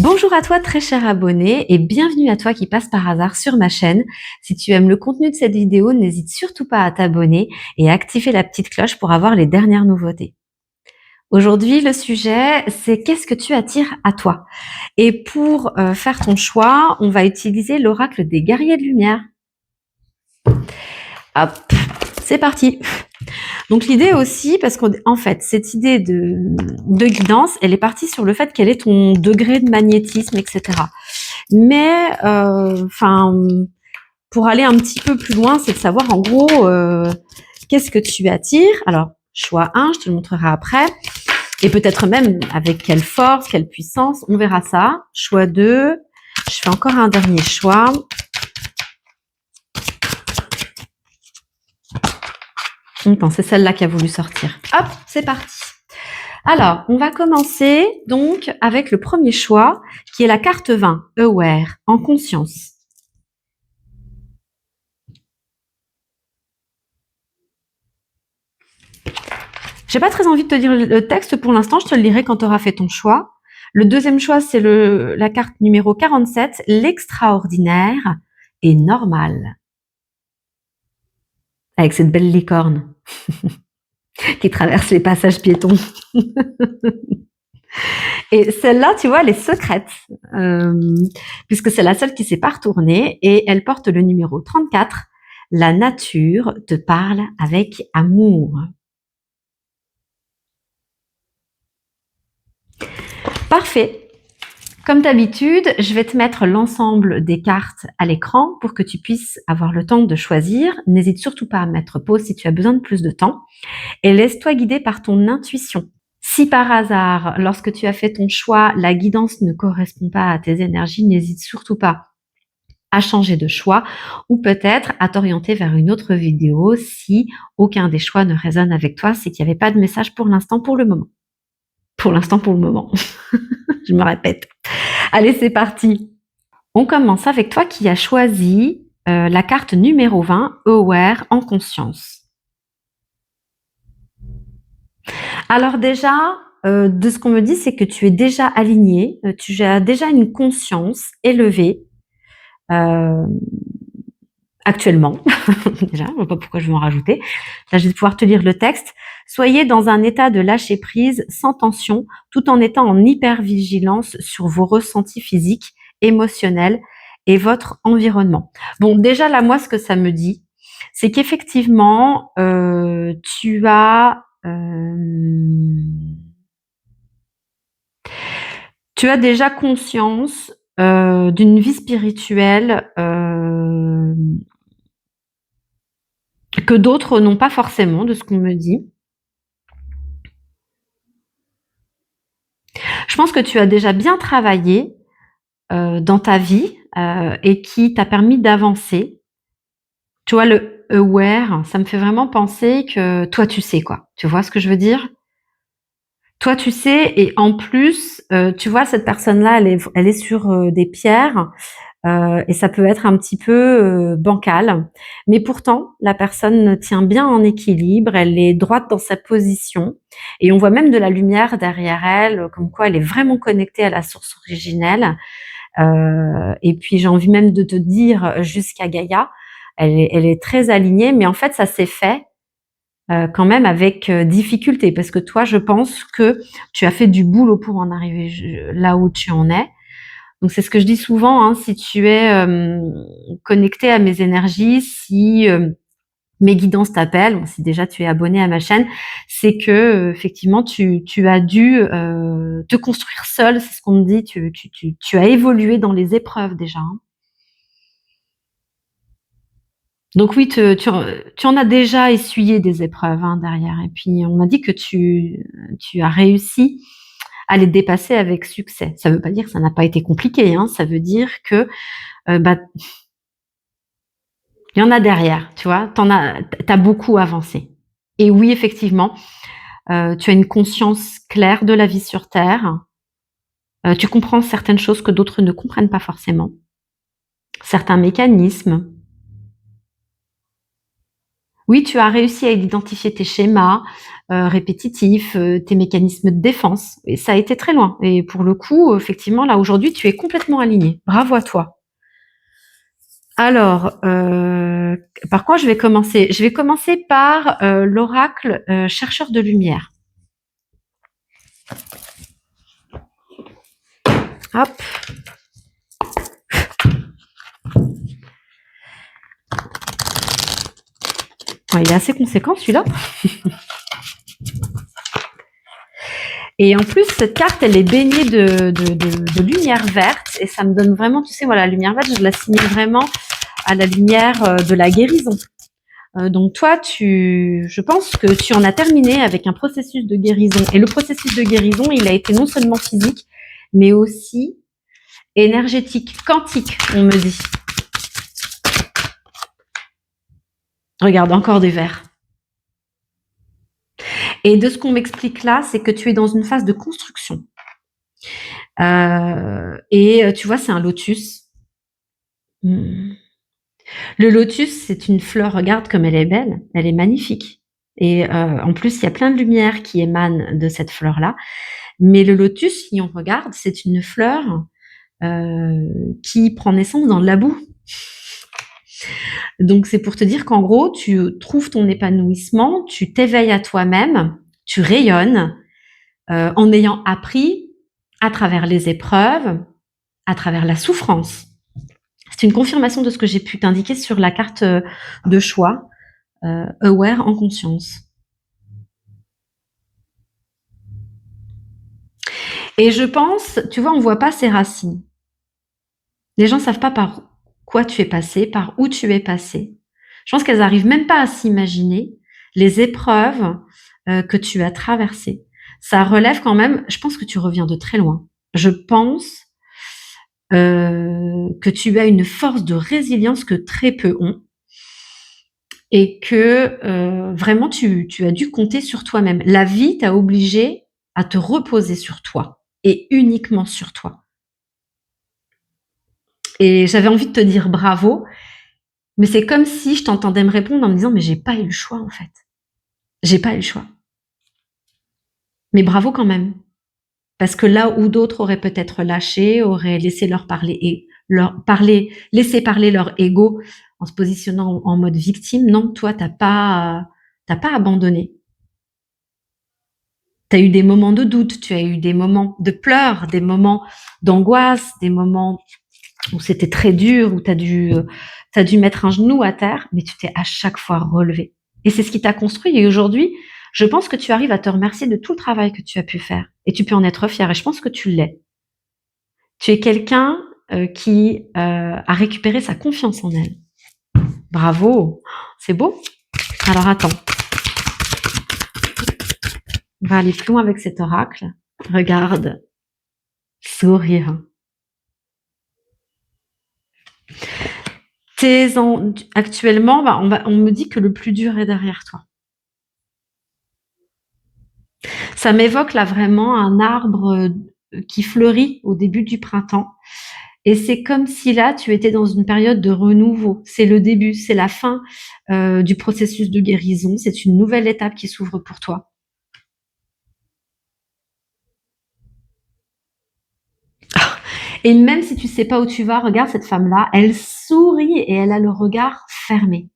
Bonjour à toi très cher abonné et bienvenue à toi qui passe par hasard sur ma chaîne. Si tu aimes le contenu de cette vidéo, n'hésite surtout pas à t'abonner et à activer la petite cloche pour avoir les dernières nouveautés. Aujourd'hui, le sujet, c'est qu'est-ce que tu attires à toi? Et pour faire ton choix, on va utiliser l'oracle des guerriers de lumière. Hop, c'est parti. Donc l'idée aussi, parce qu'en fait, cette idée de guidance, elle est partie sur le fait quel est ton degré de magnétisme, etc. Mais pour aller un petit peu plus loin, c'est de savoir en gros qu'est-ce que tu attires. Alors, choix 1, je te le montrerai après. Et peut-être même avec quelle force, quelle puissance, on verra ça. Choix 2, je fais encore un dernier choix. Attends, c'est celle-là qui a voulu sortir. Hop, c'est parti. Alors, on va commencer donc avec le premier choix, qui est la carte 20, Aware, en conscience. J'ai pas très envie de te lire le texte pour l'instant, je te le lirai quand tu auras fait ton choix. Le deuxième choix, c'est la carte numéro 47, l'extraordinaire et normal. Avec cette belle licorne qui traverse les passages piétons. Et celle-là, tu vois, elle est secrète, puisque c'est la seule qui s'est pas retournée et elle porte le numéro 34. La nature te parle avec amour. Parfait. Comme d'habitude, je vais te mettre l'ensemble des cartes à l'écran pour que tu puisses avoir le temps de choisir. N'hésite surtout pas à mettre pause si tu as besoin de plus de temps. Et laisse-toi guider par ton intuition. Si par hasard, lorsque tu as fait ton choix, la guidance ne correspond pas à tes énergies, n'hésite surtout pas à changer de choix ou peut-être à t'orienter vers une autre vidéo si aucun des choix ne résonne avec toi, c'est qu'il n'y avait pas de message pour l'instant, pour le moment. Pour l'instant, pour le moment. Je me répète. Allez, c'est parti. On commence avec toi qui as choisi la carte numéro 20, Aware, en conscience. Alors déjà, de ce qu'on me dit, c'est que tu es déjà aligné, tu as déjà une conscience élevée actuellement. Déjà, je ne vois pas pourquoi je vais en rajouter. Là, je vais pouvoir te lire le texte. Soyez dans un état de lâcher prise, sans tension, tout en étant en hypervigilance sur vos ressentis physiques, émotionnels et votre environnement. Bon, déjà là, moi, ce que ça me dit, c'est qu'effectivement, tu as déjà conscience d'une vie spirituelle que d'autres n'ont pas forcément, de ce qu'on me dit. Je pense que tu as déjà bien travaillé dans ta vie et qui t'a permis d'avancer. Tu vois, le aware, ça me fait vraiment penser que toi, tu sais quoi. Tu vois ce que je veux dire? Toi, tu sais, et en plus, tu vois, cette personne-là, elle est sur des pierres. Et ça peut être un petit peu bancal. Mais pourtant, la personne tient bien en équilibre, elle est droite dans sa position et on voit même de la lumière derrière elle, comme quoi elle est vraiment connectée à la source originelle. Et puis j'ai envie même de te dire jusqu'à Gaïa, elle est très alignée, mais en fait ça s'est fait quand même avec difficulté parce que toi, je pense que tu as fait du boulot pour en arriver là où tu en es. Donc c'est ce que je dis souvent, hein, si tu es connecté à mes énergies, si mes guidances t'appellent, bon, si déjà tu es abonné à ma chaîne, c'est que effectivement tu as dû te construire seul, c'est ce qu'on me dit, tu as évolué dans les épreuves déjà. Hein. Donc oui, tu en as déjà essuyé des épreuves hein, derrière. Et puis on m'a dit que tu as réussi à les dépasser avec succès. Ça ne veut pas dire que ça n'a pas été compliqué, hein, ça veut dire que bah, il y en a derrière, tu vois, t'as beaucoup avancé. Et oui, effectivement, tu as une conscience claire de la vie sur Terre. Tu comprends certaines choses que d'autres ne comprennent pas forcément. Certains mécanismes. Oui, tu as réussi à identifier tes schémas. répétitifs, tes mécanismes de défense. Et ça a été très loin. Et pour le coup, effectivement, là aujourd'hui, tu es complètement aligné. Bravo à toi. Alors, par quoi je vais commencer? Je vais commencer par l'oracle chercheur de lumière. Hop. Ouais, il est assez conséquent celui-là. Et en plus, cette carte, elle est baignée de lumière verte. Et ça me donne vraiment, tu sais, voilà, la lumière verte, je l'assimile vraiment à la lumière de la guérison. Donc toi, je pense que tu en as terminé avec un processus de guérison. Et le processus de guérison, il a été non seulement physique, mais aussi énergétique, quantique, on me dit. Regarde, encore des verres. Et de ce qu'on m'explique là, c'est que tu es dans une phase de construction. Et tu vois, c'est un lotus. Le lotus, c'est une fleur, regarde comme elle est belle, elle est magnifique. Et en plus, il y a plein de lumière qui émanent de cette fleur-là. Mais le lotus, si on regarde, c'est une fleur qui prend naissance dans la boue. Donc c'est pour te dire qu'en gros, tu trouves ton épanouissement, tu t'éveilles à toi-même, tu rayonnes en ayant appris à travers les épreuves, à travers la souffrance. C'est une confirmation de ce que j'ai pu t'indiquer sur la carte de choix, aware en conscience. Et je pense, tu vois, on voit pas ses racines. Les gens savent pas par quoi tu es passé, par où tu es passé. Je pense qu'elles arrivent même pas à s'imaginer les épreuves que tu as traversées. Ça relève quand même, je pense que tu reviens de très loin. Je pense que tu as une force de résilience que très peu ont et que vraiment tu as dû compter sur toi-même. La vie t'a obligé à te reposer sur toi et uniquement sur toi. Et j'avais envie de te dire bravo, mais c'est comme si je t'entendais me répondre en me disant mais j'ai pas eu le choix en fait. J'ai pas eu le choix. Mais bravo quand même. Parce que là où d'autres auraient peut-être lâché, auraient laissé laisser parler leur ego en se positionnant en mode victime, non, toi, t'as pas abandonné. Tu as eu des moments de doute, tu as eu des moments de pleurs, des moments d'angoisse, des moments où c'était très dur, où tu as dû mettre un genou à terre, mais tu t'es à chaque fois relevé. Et c'est ce qui t'a construit. Et aujourd'hui, je pense que tu arrives à te remercier de tout le travail que tu as pu faire. Et tu peux en être fier. Et je pense que tu l'es. Tu es quelqu'un qui a récupéré sa confiance en elle. Bravo, c'est beau. Alors attends, on va aller plus loin avec cet oracle. Regarde, sourire. Actuellement, on me dit que le plus dur est derrière toi. Ça m'évoque là vraiment un arbre qui fleurit au début du printemps. Et c'est comme si là, tu étais dans une période de renouveau. C'est le début, c'est la fin du processus de guérison. C'est une nouvelle étape qui s'ouvre pour toi. Et même si tu sais pas où tu vas, regarde cette femme-là, elle sourit et elle a le regard fermé.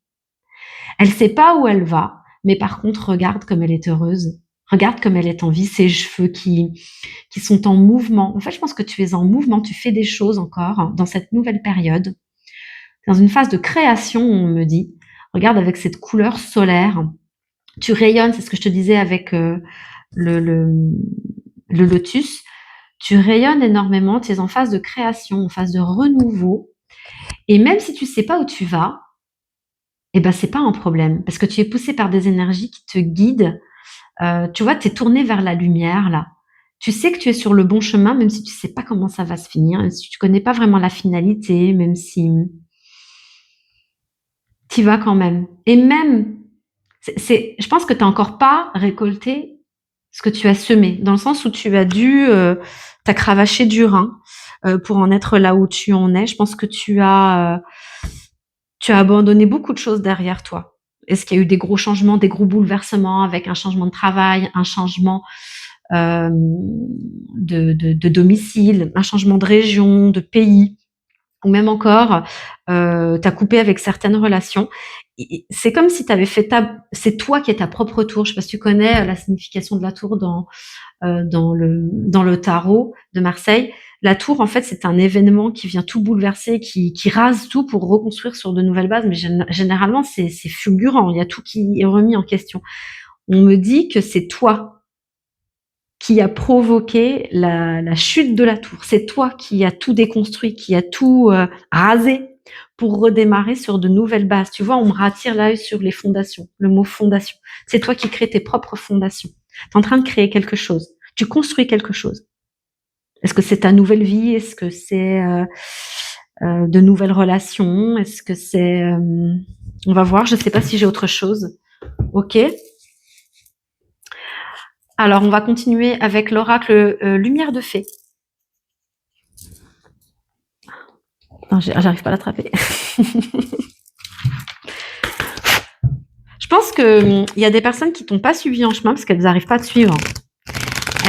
Elle sait pas où elle va, mais par contre, regarde comme elle est heureuse. Regarde comme elle est en vie, ses cheveux qui sont en mouvement. En fait, je pense que tu es en mouvement, tu fais des choses encore dans cette nouvelle période. Dans une phase de création, on me dit. Regarde avec cette couleur solaire. Tu rayonnes, c'est ce que je te disais avec le lotus. Tu rayonnes énormément, tu es en phase de création, en phase de renouveau. Et même si tu sais pas où tu vas, eh ben c'est pas un problème parce que tu es poussé par des énergies qui te guident. Tu vois, tu es tourné vers la lumière là. Tu sais que tu es sur le bon chemin, même si tu sais pas comment ça va se finir, même si tu connais pas vraiment la finalité, même si tu y vas quand même. Et même, je pense que tu n'as encore pas récolté ce que tu as semé, dans le sens où tu as dû, t'as cravaché dur pour en être là où tu en es. Je pense que tu as abandonné beaucoup de choses derrière toi. Est-ce qu'il y a eu des gros changements, des gros bouleversements avec un changement de travail, un changement de domicile, un changement de région, de pays, ou même encore, tu as coupé avec certaines relations. C'est comme si tu avais fait c'est toi qui es ta propre tour. Je sais pas si tu connais la signification de la tour dans le tarot de Marseille. La tour, en fait, c'est un événement qui vient tout bouleverser, qui rase tout pour reconstruire sur de nouvelles bases. Mais généralement, c'est fulgurant. Il y a tout qui est remis en question. On me dit que c'est toi qui a provoqué la chute de la tour. C'est toi qui a tout déconstruit, qui a tout rasé pour redémarrer sur de nouvelles bases. Tu vois, on me rattire l'œil sur les fondations, le mot fondation. C'est toi qui crées tes propres fondations. Tu es en train de créer quelque chose. Tu construis quelque chose. Est-ce que c'est ta nouvelle vie? Est-ce que c'est de nouvelles relations? Est-ce que c'est... on va voir, je ne sais pas si j'ai autre chose. Ok. Alors, on va continuer avec l'oracle Lumière de Fée. Non, j'arrive pas à l'attraper. Je pense qu'il y a des personnes qui t'ont pas suivi en chemin parce qu'elles n'arrivent pas à te suivre.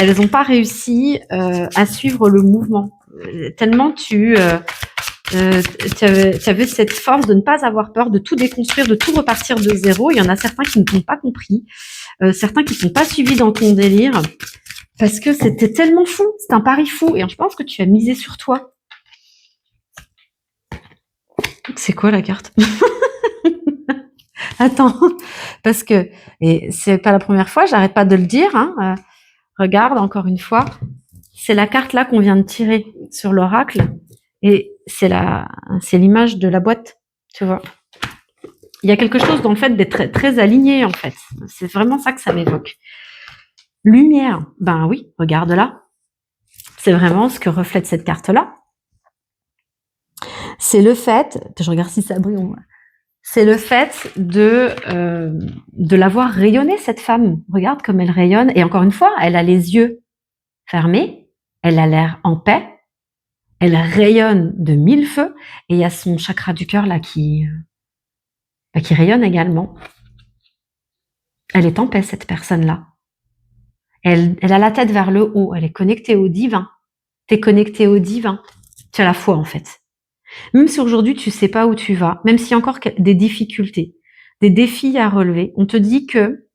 Elles n'ont pas réussi à suivre le mouvement. Tellement tu avais cette force de ne pas avoir peur, de tout déconstruire, de tout repartir de zéro. Il y en a certains qui ne t'ont pas compris, certains qui ne sont pas suivis dans ton délire parce que c'était tellement fou, c'est un pari fou. Et je pense que tu as misé sur toi. C'est quoi la carte? Attends, parce que, et c'est pas la première fois, j'arrête pas de le dire, hein, regarde encore une fois, c'est la carte là qu'on vient de tirer sur l'oracle, et c'est l'image de la boîte, tu vois. Il y a quelque chose dans le fait d'être très, très aligné, en fait. C'est vraiment ça que ça m'évoque. Lumière, ben oui, regarde là. C'est vraiment ce que reflète cette carte-là. C'est le fait, je regarde si ça brille, c'est le fait de la voir rayonner, cette femme. Regarde comme elle rayonne. Et encore une fois, elle a les yeux fermés, elle a l'air en paix, elle rayonne de mille feux, et il y a son chakra du cœur là qui rayonne également. Elle est en paix, cette personne-là. Elle a la tête vers le haut, elle est connectée au divin. Tu es connecté au divin. Tu as la foi, en fait. Même si aujourd'hui, tu sais pas où tu vas, même s'il y a encore des difficultés, des défis à relever, on te dit que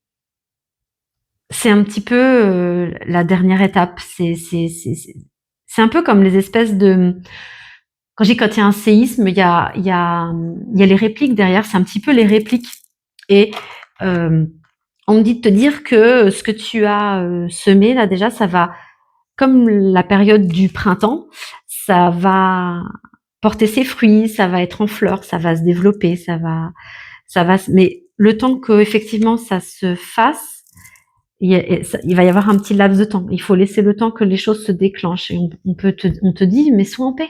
c'est un petit peu la dernière étape. C'est un peu comme les espèces de... Quand il y a un séisme, il y a les répliques derrière, c'est un petit peu les répliques. Et on me dit de te dire que ce que tu as semé, là déjà, ça va, comme la période du printemps, ça va porter ses fruits, ça va être en fleurs, ça va se développer, mais le temps que effectivement ça se fasse, il va y avoir un petit laps de temps. Il faut laisser le temps que les choses se déclenchent. Et on te dit, mais sois en paix.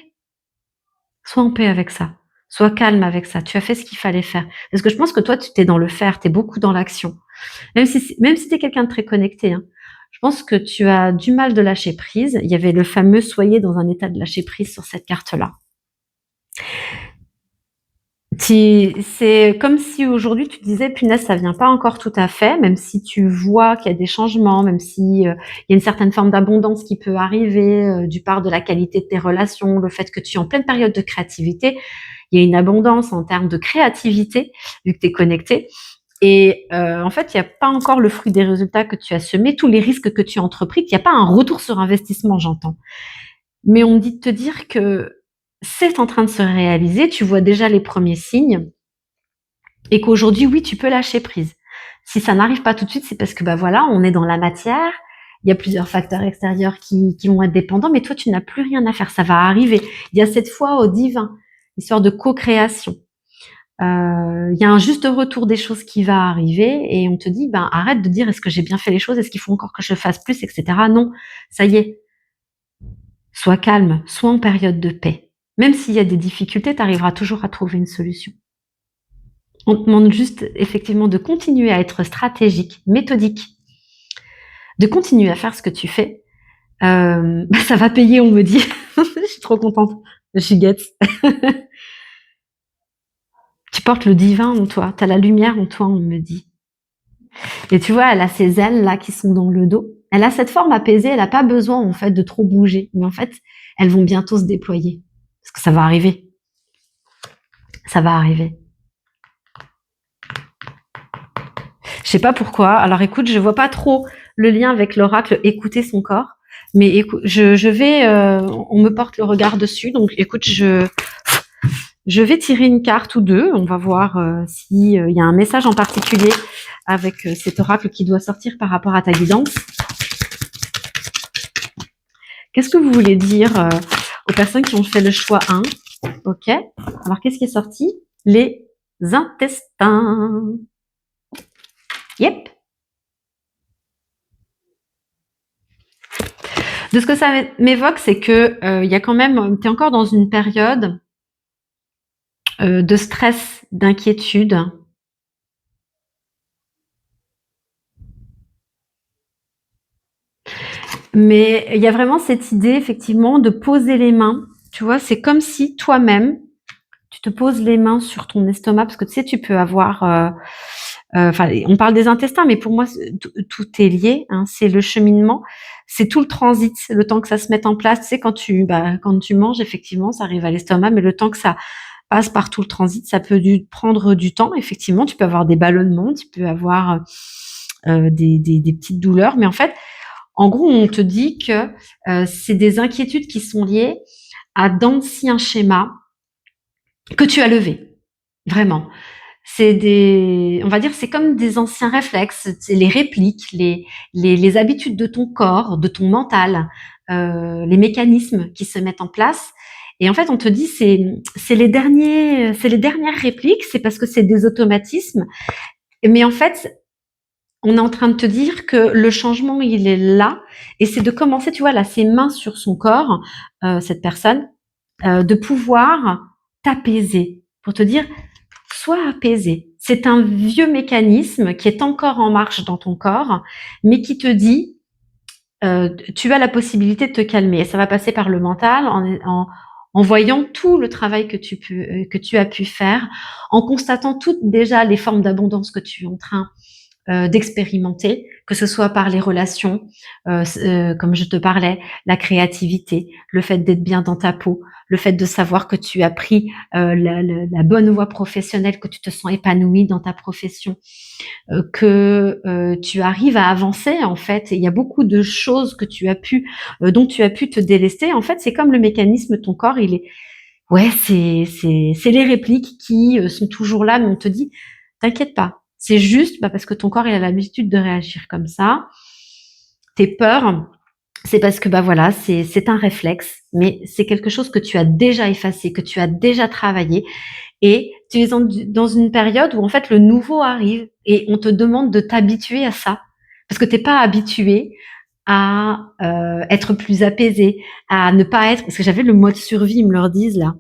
Sois en paix avec ça. Sois calme avec ça. Tu as fait ce qu'il fallait faire. Parce que je pense que toi, tu t'es dans le faire, tu es beaucoup dans l'action. Même si tu es quelqu'un de très connecté, hein, je pense que tu as du mal de lâcher prise. Il y avait le fameux soyez dans un état de lâcher prise sur cette carte-là. C'est comme si aujourd'hui tu disais punaise, ça vient pas encore tout à fait, même si tu vois qu'il y a des changements, même si il y a une certaine forme d'abondance qui peut arriver du part de la qualité de tes relations, le fait que tu es en pleine période de créativité, il y a une abondance en termes de créativité vu que tu es connecté. Et en fait, il n'y a pas encore le fruit des résultats que tu as semés, tous les risques que tu as entrepris, il n'y a pas un retour sur investissement, j'entends. Mais on me dit de te dire que c'est en train de se réaliser, tu vois déjà les premiers signes, et qu'aujourd'hui, oui, tu peux lâcher prise. Si ça n'arrive pas tout de suite, c'est parce que voilà, on est dans la matière, il y a plusieurs facteurs extérieurs qui vont être dépendants, mais toi, tu n'as plus rien à faire, ça va arriver. Il y a cette foi au divin, histoire de co-création. Il y a un juste retour des choses qui va arriver, et on te dit, arrête de dire est-ce que j'ai bien fait les choses, est-ce qu'il faut encore que je fasse plus, etc. Non, ça y est. Sois calme, sois en période de paix. Même s'il y a des difficultés, tu arriveras toujours à trouver une solution. On te demande juste effectivement de continuer à être stratégique, méthodique, de continuer à faire ce que tu fais. Ça va payer, on me dit. Je suis trop contente. Je suis guette. Tu portes le divin en toi, tu as la lumière en toi, on me dit. Et tu vois, elle a ses ailes là qui sont dans le dos. Elle a cette forme apaisée, elle n'a pas besoin en fait de trop bouger. Mais en fait, elles vont bientôt se déployer. Parce que ça va arriver. Ça va arriver. Je sais pas pourquoi. Alors écoute, je vois pas trop le lien avec l'oracle écouter son corps. Mais écoute, je vais, on me porte le regard dessus. Donc écoute, je vais tirer une carte ou deux. On va voir s'il y a un message en particulier avec cet oracle qui doit sortir par rapport à ta guidance. Qu'est-ce que vous voulez dire aux personnes qui ont fait le choix 1? Ok. Alors, qu'est-ce qui est sorti? Les intestins. Yep. De ce que ça m'évoque, c'est que il y a quand même, tu es encore dans une période de stress, d'inquiétude. Mais il y a vraiment cette idée, effectivement, de poser les mains. Tu vois, c'est comme si toi-même, tu te poses les mains sur ton estomac, parce que tu sais, tu peux avoir... Enfin, on parle des intestins, mais pour moi, tout est lié. Hein, c'est le cheminement, c'est tout le transit, le temps que ça se mette en place. Tu sais, quand tu manges, effectivement, ça arrive à l'estomac, mais le temps que ça passe par tout le transit, ça peut prendre du temps. Effectivement, tu peux avoir des ballonnements, tu peux avoir des petites douleurs, mais en fait, en gros, on te dit que c'est des inquiétudes qui sont liées à d'anciens schémas que tu as levés, vraiment. On va dire, c'est comme des anciens réflexes, c'est les répliques, les habitudes de ton corps, de ton mental, les mécanismes qui se mettent en place. Et en fait, on te dit, c'est les dernières répliques, c'est parce que c'est des automatismes. Mais en fait, on est en train de te dire que le changement, il est là. Et c'est de commencer, tu vois, là, ses mains sur son corps, cette personne, de pouvoir t'apaiser pour te dire, sois apaisé. C'est un vieux mécanisme qui est encore en marche dans ton corps, mais qui te dit, tu as la possibilité de te calmer. Et ça va passer par le mental, en voyant tout le travail que tu as pu faire, en constatant toutes déjà les formes d'abondance que tu es en train d'expérimenter, que ce soit par les relations, comme je te parlais, la créativité, le fait d'être bien dans ta peau, le fait de savoir que tu as pris la bonne voie professionnelle, que tu te sens épanoui dans ta profession, que tu arrives à avancer en fait. Et il y a beaucoup de choses que tu as pu, dont tu as pu te délester. En fait, c'est comme le mécanisme, ton corps, il est, ouais, c'est les répliques qui sont toujours là, mais on te dit, t'inquiète pas. C'est juste parce que ton corps il a l'habitude de réagir comme ça. Tes peurs, c'est parce que voilà, c'est un réflexe, mais c'est quelque chose que tu as déjà effacé, que tu as déjà travaillé, et tu es dans une période où en fait le nouveau arrive et on te demande de t'habituer à ça, parce que t'es pas habitué à être plus apaisé, à ne pas être, parce que j'avais le mode survie, ils me le disent là.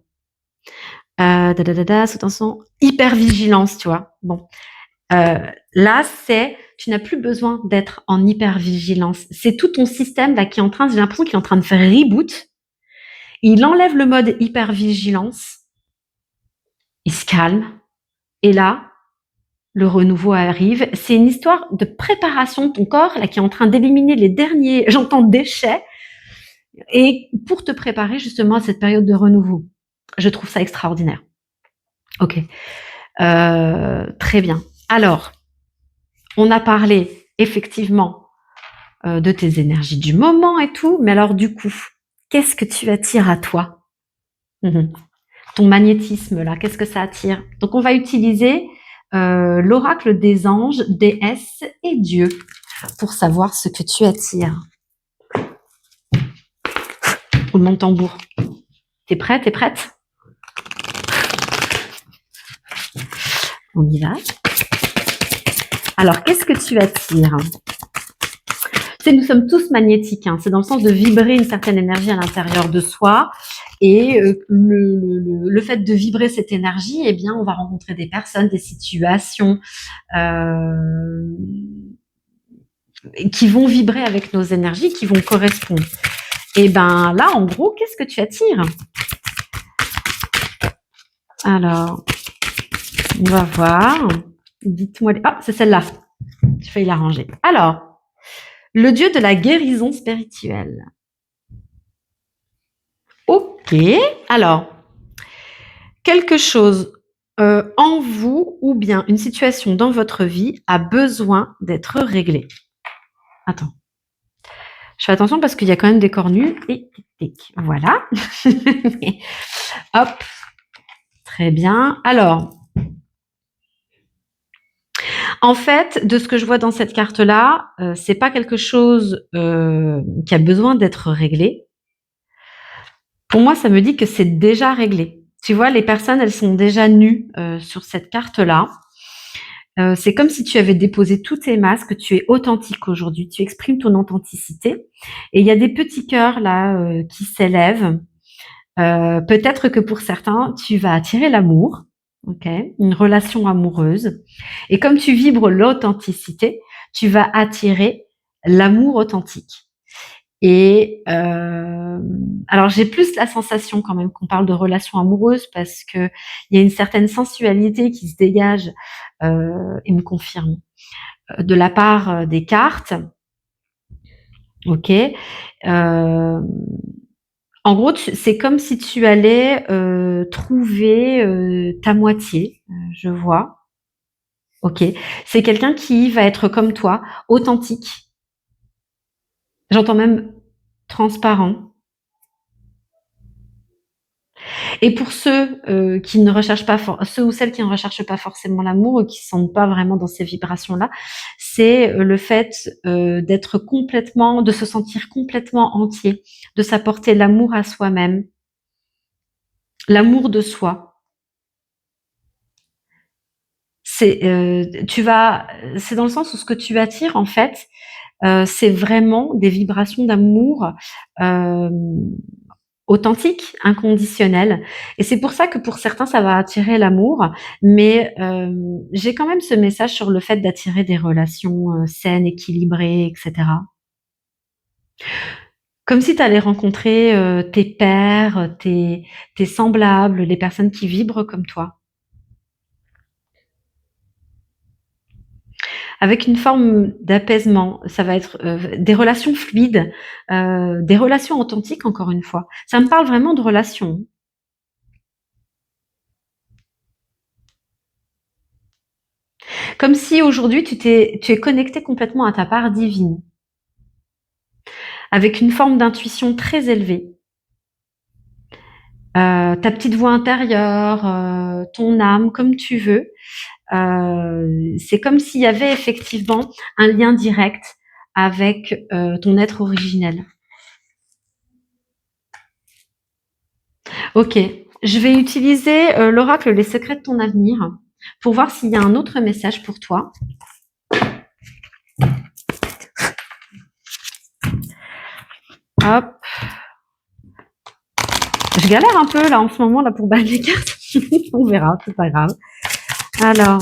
Sous tension, hyper vigilance, tu vois. Bon, là, tu n'as plus besoin d'être en hypervigilance. C'est tout ton système là qui est en train, j'ai l'impression qu'il est en train de faire reboot. Il enlève le mode hypervigilance, il se calme, et là, le renouveau arrive. C'est une histoire de préparation de ton corps là qui est en train d'éliminer les derniers, j'entends déchets, et pour te préparer justement à cette période de renouveau. Je trouve ça extraordinaire. Ok, très bien. Alors, on a parlé effectivement de tes énergies du moment et tout, mais alors du coup, qu'est-ce que tu attires à toi? Ton magnétisme là, qu'est-ce que ça attire? Donc on va utiliser l'oracle des anges, déesses et Dieu pour savoir ce que tu attires. Roulement de tambour. T'es prêt? T'es prête? On y va. Alors, qu'est-ce que tu attires? Nous sommes tous magnétiques, hein. C'est dans le sens de vibrer une certaine énergie à l'intérieur de soi. Et le fait de vibrer cette énergie, eh bien, on va rencontrer des personnes, des situations qui vont vibrer avec nos énergies, qui vont correspondre. Et ben là, en gros, qu'est-ce que tu attires? Alors, On va voir. Dites-moi. Ah, c'est celle-là. J'ai failli la ranger. Alors, le dieu de la guérison spirituelle. Ok. Alors, quelque chose en vous ou bien une situation dans votre vie a besoin d'être réglée. Attends. Je fais attention parce qu'il y a quand même des cornus. Et tic, voilà. Hop. Très bien. Alors, en fait, de ce que je vois dans cette carte-là, c'est pas quelque chose qui a besoin d'être réglé. Pour moi, ça me dit que c'est déjà réglé. Tu vois, les personnes, elles sont déjà nues sur cette carte-là. C'est comme si tu avais déposé tous tes masques, tu es authentique aujourd'hui, tu exprimes ton authenticité. Et il y a des petits cœurs là qui s'élèvent. Peut-être que pour certains, tu vas attirer l'amour, ok, une relation amoureuse. Et comme tu vibres l'authenticité, tu vas attirer l'amour authentique. Et alors j'ai plus la sensation quand même qu'on parle de relation amoureuse parce que il y a une certaine sensualité qui se dégage et me confirme de la part des cartes. Ok. En gros, c'est comme si tu allais trouver ta moitié. Je vois. Ok. C'est quelqu'un qui va être comme toi, authentique. J'entends même transparent. Et pour ceux qui ne recherchent pas, ceux ou celles qui ne recherchent pas forcément l'amour, qui ne sont pas vraiment dans ces vibrations-là, c'est le fait d'être complètement, de se sentir complètement entier, de s'apporter l'amour à soi-même, l'amour de soi. C'est c'est dans le sens où ce que tu attires en fait, c'est vraiment des vibrations d'amour. Euh, Authentique, inconditionnel. Et c'est pour ça que pour certains, ça va attirer l'amour. Mais j'ai quand même ce message sur le fait d'attirer des relations saines, équilibrées, etc. Comme si tu allais rencontrer tes pairs, tes semblables, les personnes qui vibrent comme toi. Avec une forme d'apaisement, ça va être des relations fluides, des relations authentiques, encore une fois. Ça me parle vraiment de relations. Comme si aujourd'hui tu es connecté complètement à ta part divine, avec une forme d'intuition très élevée. Ta petite voix intérieure, ton âme, comme tu veux. C'est comme s'il y avait effectivement un lien direct avec ton être originel. Ok, je vais utiliser l'oracle Les secrets de ton avenir pour voir s'il y a un autre message pour toi. Hop. Je galère un peu là en ce moment là pour battre les cartes. On verra, c'est pas grave. Alors,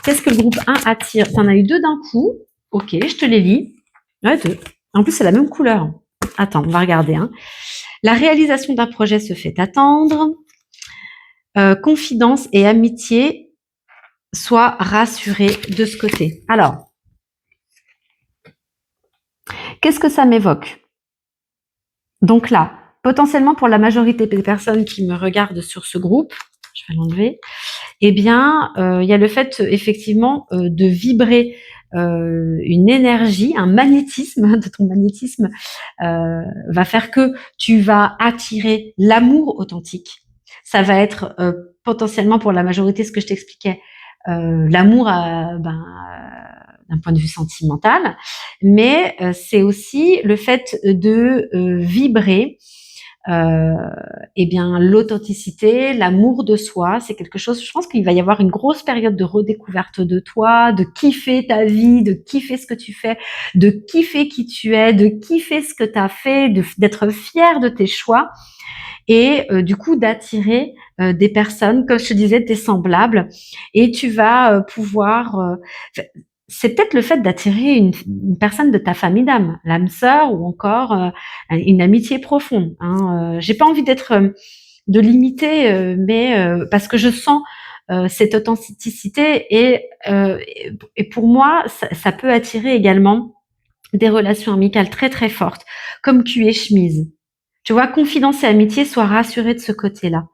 qu'est-ce que le groupe 1 attire? T'en as eu deux d'un coup. Ok, je te les lis. Ouais, deux. En plus, c'est la même couleur. Attends, on va regarder. Hein. La réalisation d'un projet se fait attendre. Confidence et amitié, sois rassuré de ce côté. Alors, qu'est-ce que ça m'évoque? Donc là, potentiellement pour la majorité des personnes qui me regardent sur ce groupe, je vais l'enlever, eh bien, il y a le fait effectivement de vibrer une énergie, un magnétisme, de ton magnétisme va faire que tu vas attirer l'amour authentique. Ça va être potentiellement pour la majorité ce que je t'expliquais, l'amour d'un point de vue sentimental, mais c'est aussi le fait de vibrer eh bien, l'authenticité, l'amour de soi, c'est quelque chose, je pense qu'il va y avoir une grosse période de redécouverte de toi, de kiffer ta vie, de kiffer ce que tu fais, de kiffer qui tu es, de kiffer ce que tu as fait, d'être fier de tes choix et du coup d'attirer des personnes, comme je te disais, tes semblables et tu vas pouvoir... c'est peut-être le fait d'attirer une personne de ta famille d'âme, l'âme sœur ou encore une amitié profonde. Hein. J'ai pas envie d'être de limiter, mais parce que je sens cette authenticité et pour moi, ça peut attirer également des relations amicales très très fortes, comme cul et chemise. Tu vois, confidence et amitié, sois rassuré de ce côté-là.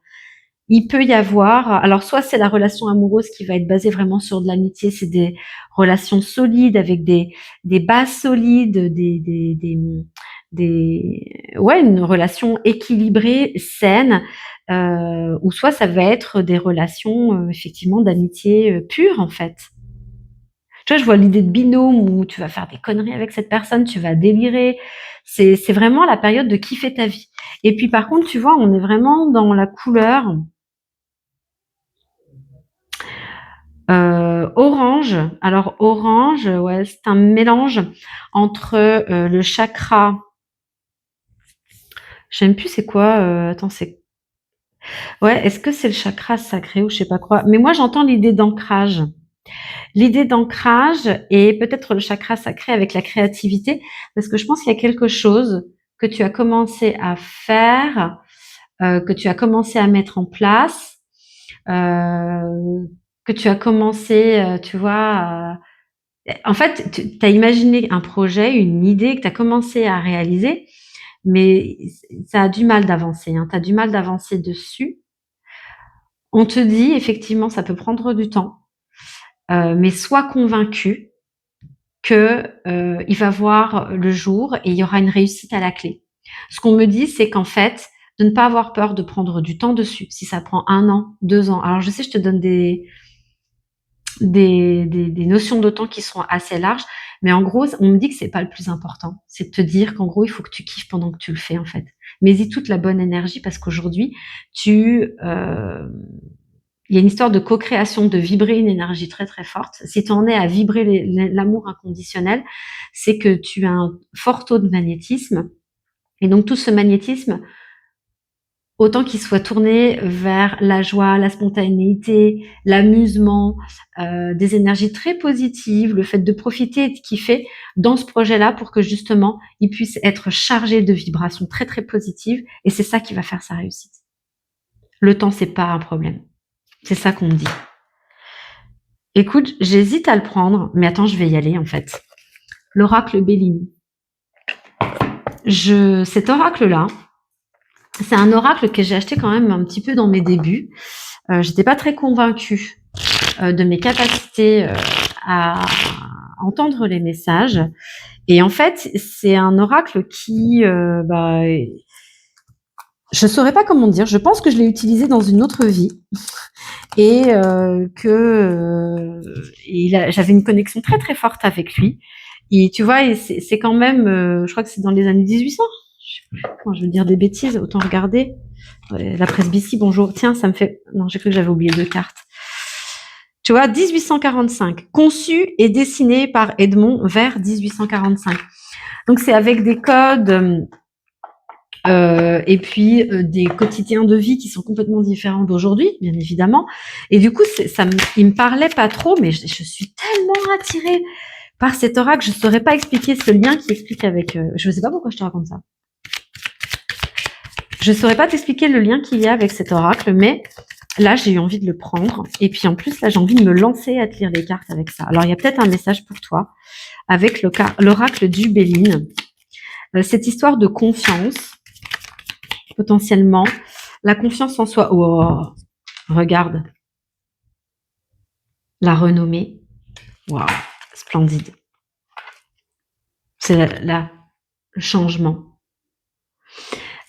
Il peut y avoir, alors soit c'est la relation amoureuse qui va être basée vraiment sur de l'amitié, c'est des relations solides avec des bases solides, ouais, une relation équilibrée, saine, ou soit ça va être des relations effectivement d'amitié pure en fait. Tu vois, je vois l'idée de binôme où tu vas faire des conneries avec cette personne, tu vas délirer. C'est vraiment la période de kiffer ta vie. Et puis par contre, tu vois, on est vraiment dans la couleur orange. Alors orange, ouais, c'est un mélange entre le chakra. Je sais même plus c'est quoi. Attends, c'est ouais. Est-ce que c'est le chakra sacré ou je sais pas quoi. Mais moi, j'entends l'idée d'ancrage. L'idée d'ancrage et peut-être le chakra sacré avec la créativité, parce que je pense qu'il y a quelque chose que tu as commencé à faire, que tu as commencé à mettre en place, que tu as commencé, tu vois, en fait, tu as imaginé un projet, une idée que tu as commencé à réaliser, mais ça a du mal d'avancer, hein, tu as du mal d'avancer dessus. On te dit effectivement, ça peut prendre du temps, mais sois convaincu que il va voir le jour et il y aura une réussite à la clé. Ce qu'on me dit, c'est qu'en fait, de ne pas avoir peur de prendre du temps dessus. Si ça prend 1 an, 2 ans. Alors je sais, je te donne des notions de temps qui sont assez larges, mais en gros, on me dit que c'est pas le plus important. C'est de te dire qu'en gros, il faut que tu kiffes pendant que tu le fais en fait. Mais y toute la bonne énergie parce qu'aujourd'hui, il y a une histoire de co-création, de vibrer une énergie très très forte. Si tu en es à vibrer l'amour inconditionnel, c'est que tu as un fort taux de magnétisme. Et donc tout ce magnétisme, autant qu'il soit tourné vers la joie, la spontanéité, l'amusement, des énergies très positives, le fait de profiter et de kiffer dans ce projet-là pour que justement il puisse être chargé de vibrations très très positives. Et c'est ça qui va faire sa réussite. Le temps, c'est pas un problème. C'est ça qu'on me dit. Écoute, j'hésite à le prendre, mais attends, je vais y aller en fait. L'oracle Bellini. Cet oracle-là, c'est un oracle que j'ai acheté quand même un petit peu dans mes débuts. J'étais pas très convaincue de mes capacités à entendre les messages. Et en fait, c'est un oracle qui, je saurais pas comment dire. Je pense que je l'ai utilisé dans une autre vie et j'avais une connexion très très forte avec lui. Et tu vois, c'est quand même, je crois que c'est dans les années 1800. Quand je veux dire des bêtises, autant regarder. La presbytie, bonjour. Tiens, ça me fait. Non, j'ai cru que j'avais oublié 2 cartes. Tu vois, 1845, conçu et dessiné par Edmond vers 1845. Donc c'est avec des codes et puis des quotidiens de vie qui sont complètement différents d'aujourd'hui, bien évidemment. Et du coup, il me parlait pas trop, mais je suis tellement attirée par cet oracle, je ne saurais pas expliquer ce lien qui explique avec. Je ne sais pas pourquoi je te raconte ça. Je ne saurais pas t'expliquer le lien qu'il y a avec cet oracle, mais là, j'ai eu envie de le prendre. Et puis en plus, là, j'ai envie de me lancer à te lire les cartes avec ça. Alors, il y a peut-être un message pour toi avec l'oracle du Béline. Cette histoire de confiance, potentiellement, la confiance en soi. Oh, regarde. La renommée. Waouh, splendide. C'est là, le changement.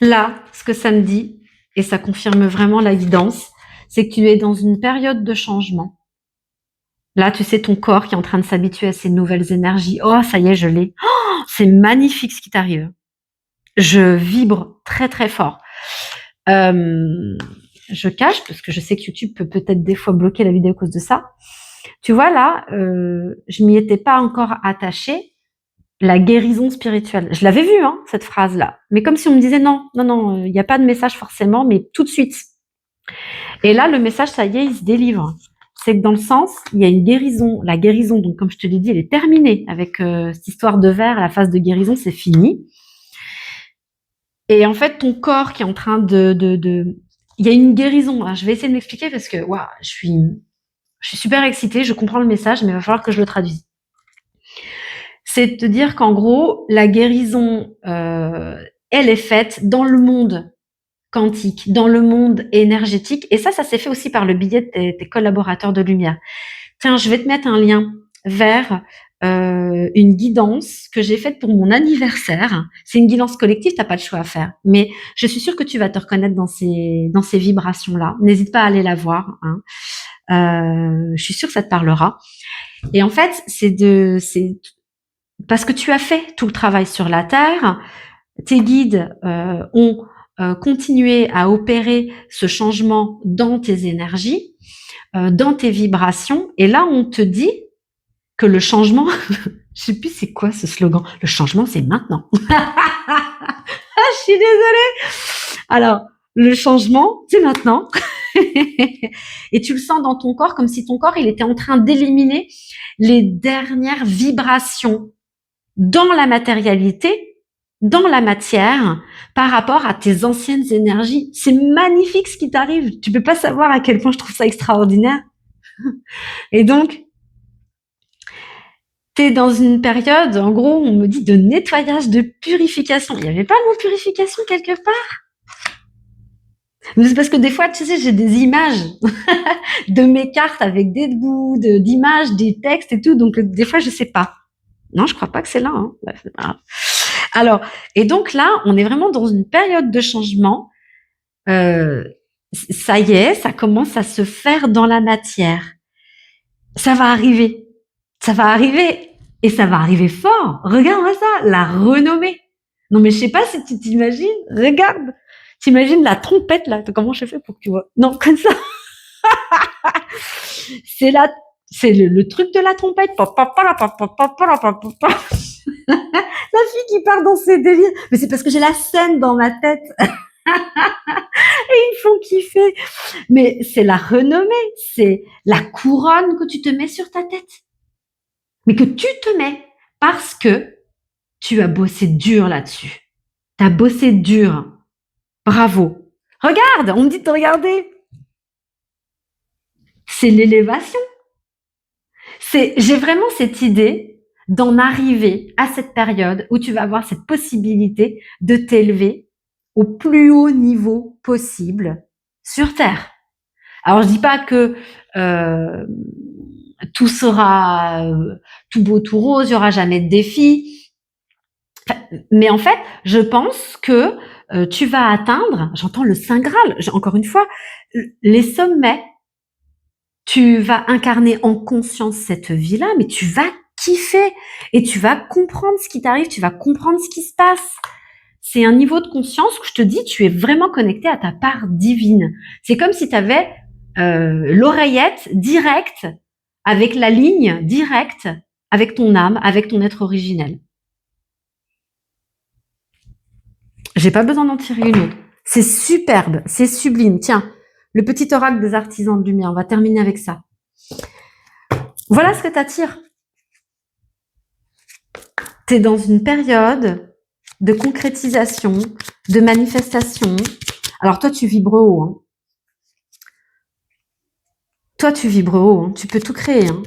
Là, ce que ça me dit, et ça confirme vraiment la guidance, c'est que tu es dans une période de changement. Là, tu sais, ton corps qui est en train de s'habituer à ces nouvelles énergies. Oh, ça y est, je l'ai. Oh, c'est magnifique ce qui t'arrive. Je vibre très, très fort. Je cache, parce que je sais que YouTube peut peut-être des fois bloquer la vidéo à cause de ça. Tu vois, là, je m'y étais pas encore attachée. La guérison spirituelle. Je l'avais vue, hein, cette phrase-là. Mais comme si on me disait non, non, non, il n'y a pas de message forcément, mais tout de suite. Et là, le message, ça y est, il se délivre. C'est que dans le sens, il y a une guérison. La guérison, donc comme je te l'ai dit, elle est terminée avec cette histoire de verre. La phase de guérison, c'est fini. Et en fait, ton corps qui est en train il y a une guérison. Je vais essayer de m'expliquer parce que waouh, je suis super excitée, je comprends le message, mais il va falloir que je le traduise. C'est de te dire qu'en gros, la guérison, elle est faite dans le monde quantique, dans le monde énergétique. Et ça s'est fait aussi par le biais de tes collaborateurs de lumière. Tiens, je vais te mettre un lien vers une guidance que j'ai faite pour mon anniversaire. C'est une guidance collective, t'as pas le choix à faire. Mais je suis sûre que tu vas te reconnaître dans ces vibrations-là. N'hésite pas à aller la voir. Hein. Je suis sûre que ça te parlera. Et en fait, c'est parce que tu as fait tout le travail sur la Terre. Tes guides ont continué à opérer ce changement dans tes énergies, dans tes vibrations. Et là, on te dit que le changement, je sais plus c'est quoi ce slogan, le changement c'est maintenant. Je suis désolée. Alors, le changement, c'est maintenant. Et tu le sens dans ton corps comme si ton corps, il était en train d'éliminer les dernières vibrations dans la matérialité, dans la matière, par rapport à tes anciennes énergies. C'est magnifique ce qui t'arrive. Tu peux pas savoir à quel point je trouve ça extraordinaire. Et donc, t'es dans une période, en gros, on me dit de nettoyage, de purification. Il n'y avait pas le mot purification quelque part? Mais c'est parce que des fois, tu sais, j'ai des images de mes cartes avec des bouts, d'images, des textes et tout. Donc, des fois, je sais pas. Non, je crois pas que c'est là. Hein. Bah, c'est pas grave. Alors, et donc là, on est vraiment dans une période de changement. Ça y est, ça commence à se faire dans la matière. Ça va arriver. Ça va arriver. Et ça va arriver fort. Regarde-moi ça, la renommée. Non, mais je sais pas si tu t'imagines. Regarde. T'imagines la trompette, là. Comment je fais pour que tu vois? Non, comme ça. C'est la, c'est le truc de la trompette. La fille qui part dans ses délires. Mais c'est parce que j'ai la scène dans ma tête. Ils font kiffer. Mais c'est la renommée. C'est la couronne que tu te mets sur ta tête. Mais que tu te mets parce que tu as bossé dur là-dessus. Tu as bossé dur. Bravo. Regarde, on me dit de te regarder. C'est l'élévation. J'ai vraiment cette idée d'en arriver à cette période où tu vas avoir cette possibilité de t'élever au plus haut niveau possible sur Terre. Alors je dis pas que tout sera tout beau, tout rose, il y aura jamais de défi. Mais en fait, je pense que tu vas atteindre, j'entends le Saint Graal, encore une fois, les sommets. Tu vas incarner en conscience cette vie-là, mais tu vas kiffer et tu vas comprendre ce qui t'arrive, tu vas comprendre ce qui se passe. C'est un niveau de conscience où je te dis, tu es vraiment connecté à ta part divine. C'est comme si tu avais l'oreillette directe avec la ligne directe avec ton âme, avec ton être originel. J'ai pas besoin d'en tirer une autre. C'est superbe, c'est sublime. Tiens, le petit oracle des artisans de lumière, on va terminer avec ça. Voilà ce que t'attires. T'es dans une période de concrétisation, de manifestation. Alors toi, tu vibres haut. Hein. Toi, tu vibres haut. Hein. Tu peux tout créer. Hein.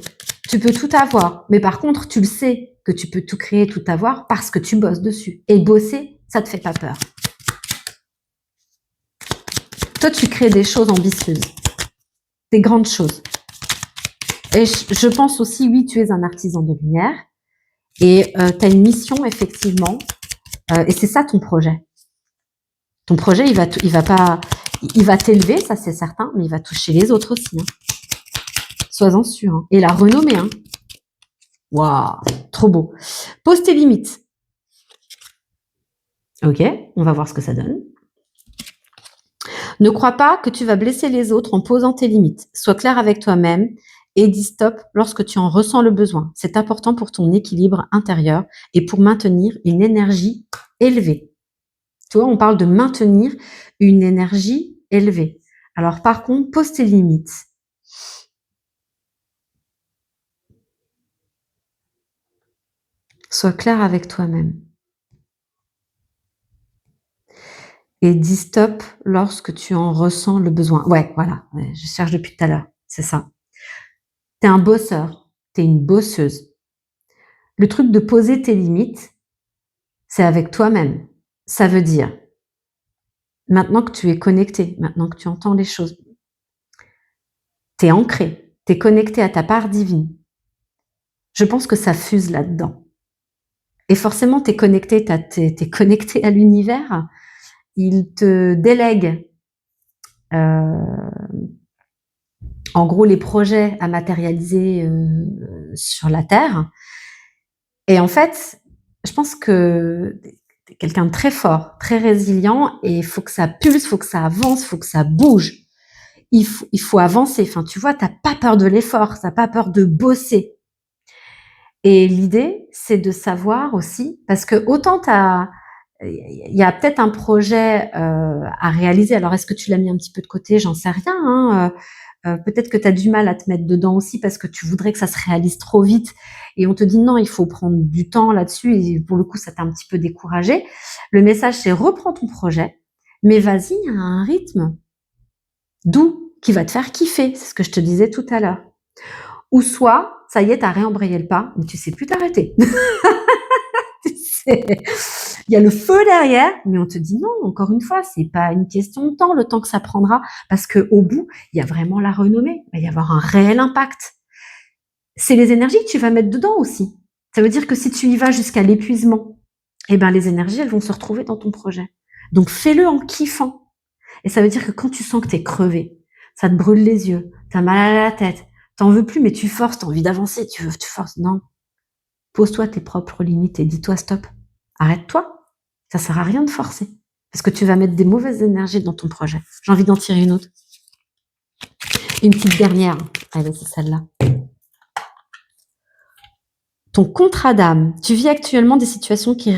Tu peux tout avoir. Mais par contre, tu le sais que tu peux tout créer, tout avoir parce que tu bosses dessus. Et bosser, ça te fait pas peur. Toi, tu crées des choses ambitieuses. Des grandes choses. Et je pense aussi, oui, tu es un artisan de lumière. Et tu as une mission, effectivement. Et c'est ça ton projet. Ton projet, il va t'élever, ça c'est certain, mais il va toucher les autres aussi. Hein. Sois-en sûr. Hein. Et la renommée. Hein. Waouh, trop beau. Pose tes limites. Ok, on va voir ce que ça donne. Ne crois pas que tu vas blesser les autres en posant tes limites. Sois clair avec toi-même et dis stop lorsque tu en ressens le besoin. C'est important pour ton équilibre intérieur et pour maintenir une énergie élevée. Tu vois, on parle de maintenir une énergie élevée. Alors par contre, pose tes limites. Sois clair avec toi-même. et dis stop lorsque tu en ressens le besoin. Ouais, voilà, ouais, je cherche depuis tout à l'heure, c'est ça. Tu es un bosseur, tu es une bosseuse. Le truc de poser tes limites, c'est avec toi-même. Ça veut dire, maintenant que tu es connecté, maintenant que tu entends les choses, tu es ancré, tu es connecté à ta part divine. Je pense que ça fuse là-dedans. Et forcément, tu es connecté, connecté à l'univers. Il te délègue, en gros, les projets à matérialiser sur la Terre. Et en fait, je pense que tu es quelqu'un de très fort, très résilient, et il faut que ça pulse, il faut que ça avance, il faut que ça bouge. Il faut avancer. Enfin, tu vois, tu n'as pas peur de l'effort, tu n'as pas peur de bosser. Et l'idée, c'est de savoir aussi, parce que autant il y a peut-être un projet à réaliser. Alors, est-ce que tu l'as mis un petit peu de côté? J'en sais rien. Hein. Peut-être que tu as du mal à te mettre dedans aussi parce que tu voudrais que ça se réalise trop vite. Et on te dit non, il faut prendre du temps là-dessus. Et pour le coup, ça t'a un petit peu découragé. Le message, c'est reprends ton projet, mais vas-y à un rythme doux qui va te faire kiffer. C'est ce que je te disais tout à l'heure. Ou soit, ça y est, tu as réembrayé le pas, mais tu sais plus t'arrêter. Il y a le feu derrière, mais on te dit non, encore une fois, c'est pas une question de temps, le temps que ça prendra, parce qu'au bout, il y a vraiment la renommée, il va y avoir un réel impact. C'est les énergies que tu vas mettre dedans aussi. Ça veut dire que si tu y vas jusqu'à l'épuisement, eh ben, les énergies, elles vont se retrouver dans ton projet. Donc, fais-le en kiffant. Et ça veut dire que quand tu sens que tu es crevé, ça te brûle les yeux, tu as mal à la tête, t'en veux plus, mais tu forces, tu as envie d'avancer, tu forces. Non. Pose-toi tes propres limites et dis-toi stop. Arrête-toi. Ça sert à rien de forcer. Parce que tu vas mettre des mauvaises énergies dans ton projet. J'ai envie d'en tirer une autre. Une petite dernière. Allez, c'est celle-là. Ton contrat d'âme. Tu vis actuellement des situations qui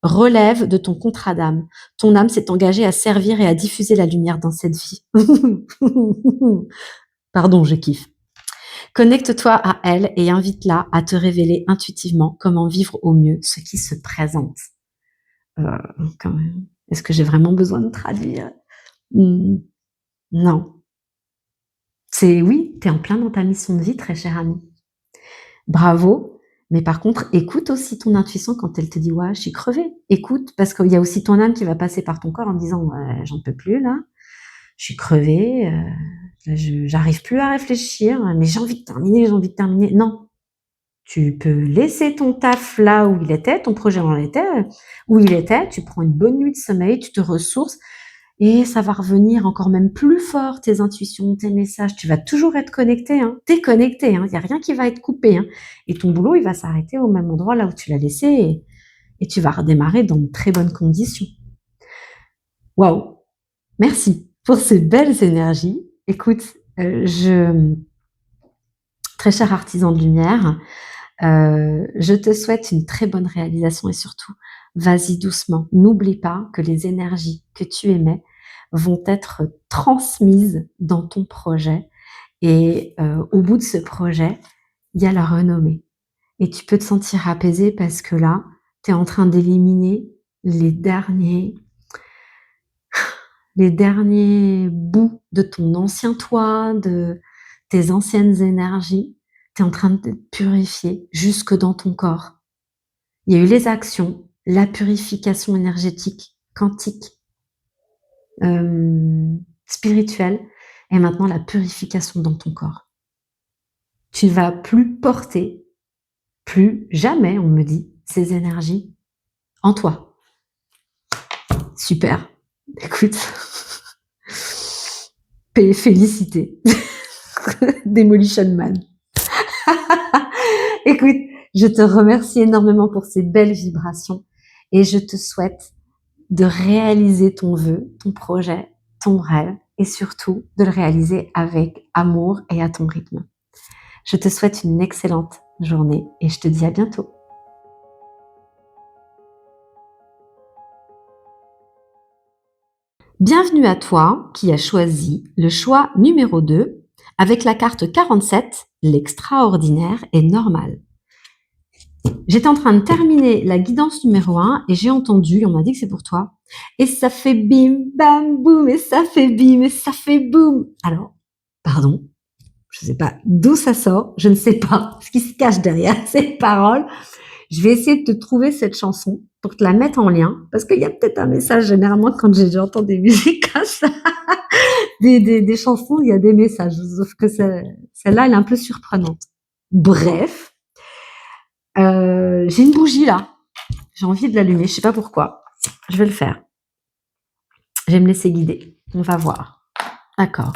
relèvent de ton contrat d'âme. Ton âme s'est engagée à servir et à diffuser la lumière dans cette vie. Pardon, je kiffe. Connecte-toi à elle et invite-la à te révéler intuitivement comment vivre au mieux ce qui se présente. Quand même. Est-ce que j'ai vraiment besoin de traduire? Non. C'est oui, tu es en plein dans ta mission de vie, très cher ami. Bravo. Mais par contre, écoute aussi ton intuition quand elle te dit ouais, je suis crevée. Écoute, parce qu'il y a aussi ton âme qui va passer par ton corps en disant ouais, j'en peux plus là, je suis crevée, j'arrive plus à réfléchir, mais j'ai envie de terminer, j'ai envie de terminer. Non, tu peux laisser ton taf là où il était, ton projet où il était, tu prends une bonne nuit de sommeil, tu te ressources et ça va revenir encore même plus fort, tes intuitions, tes messages. Tu vas toujours être connecté, hein. T'es connecté, hein. Il n'y a rien qui va être coupé, hein. Et ton boulot, il va s'arrêter au même endroit là où tu l'as laissé et tu vas redémarrer dans de très bonnes conditions. Waouh! Merci pour ces belles énergies. Écoute, très cher artisan de lumière, je te souhaite une très bonne réalisation et surtout, vas-y doucement. N'oublie pas que les énergies que tu émets vont être transmises dans ton projet et au bout de ce projet, il y a la renommée. Et tu peux te sentir apaisé parce que là, tu es en train d'éliminer les derniers bouts de ton ancien toi, de tes anciennes énergies. Tu es en train de te purifier jusque dans ton corps. Il y a eu les actions, la purification énergétique, quantique, spirituelle, et maintenant la purification dans ton corps. Tu ne vas plus porter, plus jamais, on me dit, ces énergies en toi. Super. Écoute, félicité. Demolition Man. Écoute, je te remercie énormément pour ces belles vibrations et je te souhaite de réaliser ton vœu, ton projet, ton rêve et surtout de le réaliser avec amour et à ton rythme. Je te souhaite une excellente journée et je te dis à bientôt. Bienvenue à toi qui as choisi le choix numéro 2 avec la carte 47, l'extraordinaire est normal. J'étais en train de terminer la guidance numéro 1 et j'ai entendu, on m'a dit que c'est pour toi, Et ça fait bim, bam, boum, et ça fait bim, et ça fait boum. Alors, pardon, je ne sais pas d'où ça sort, je ne sais pas ce qui se cache derrière ces paroles. Je vais essayer de te trouver cette chanson pour te la mettre en lien, parce qu'il y a peut-être un message, généralement, quand j'entends des musiques comme ça, des chansons, il y a des messages, sauf que celle-là, elle est un peu surprenante. Bref, j'ai une bougie là, j'ai envie de l'allumer, je sais pas pourquoi, je vais le faire. Je vais me laisser guider, on va voir. D'accord.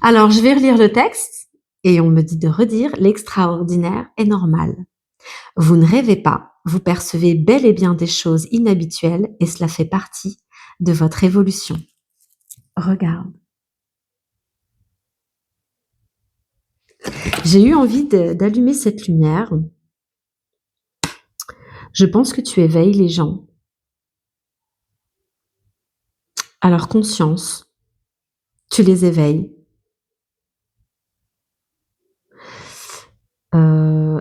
Alors, je vais relire le texte, et on me dit de redire, l'extraordinaire est normal. Vous ne rêvez pas, vous percevez bel et bien des choses inhabituelles et cela fait partie de votre évolution. Regarde. J'ai eu envie d'allumer cette lumière. Je pense que tu éveilles les gens à leur conscience. Tu les éveilles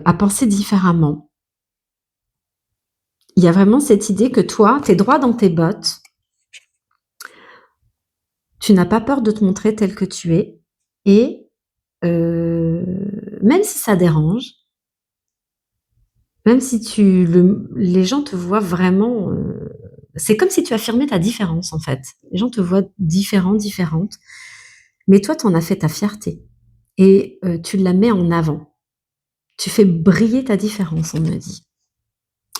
à penser différemment. Il y a vraiment cette idée que toi, tu es droit dans tes bottes. Tu n'as pas peur de te montrer tel que tu es. Et même si ça dérange, même si les gens te voient vraiment, c'est comme si tu affirmais ta différence en fait. Les gens te voient différente, mais toi, tu en as fait ta fierté et tu la mets en avant. Tu fais briller ta différence, on me dit.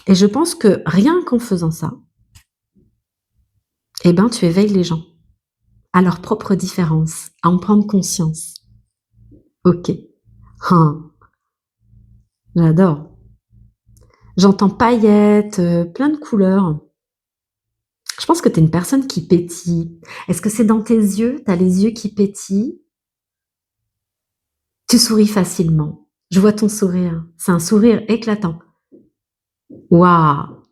Et je pense que rien qu'en faisant ça, eh ben, tu éveilles les gens à leur propre différence, à en prendre conscience. Ok. Hein. J'adore. J'entends paillettes, plein de couleurs. Je pense que tu es une personne qui pétille. Est-ce que c'est dans tes yeux? Tu as les yeux qui pétillent? Tu souris facilement. Je vois ton sourire. C'est un sourire éclatant. Waouh!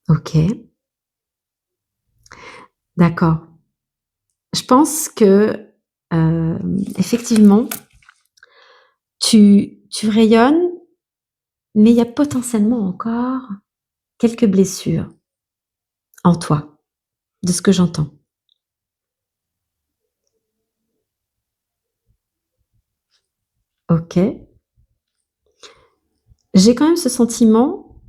Ok. D'accord. Je pense que, effectivement, tu rayonnes, mais il y a potentiellement encore quelques blessures en toi, de ce que j'entends. Ok. J'ai quand même ce sentiment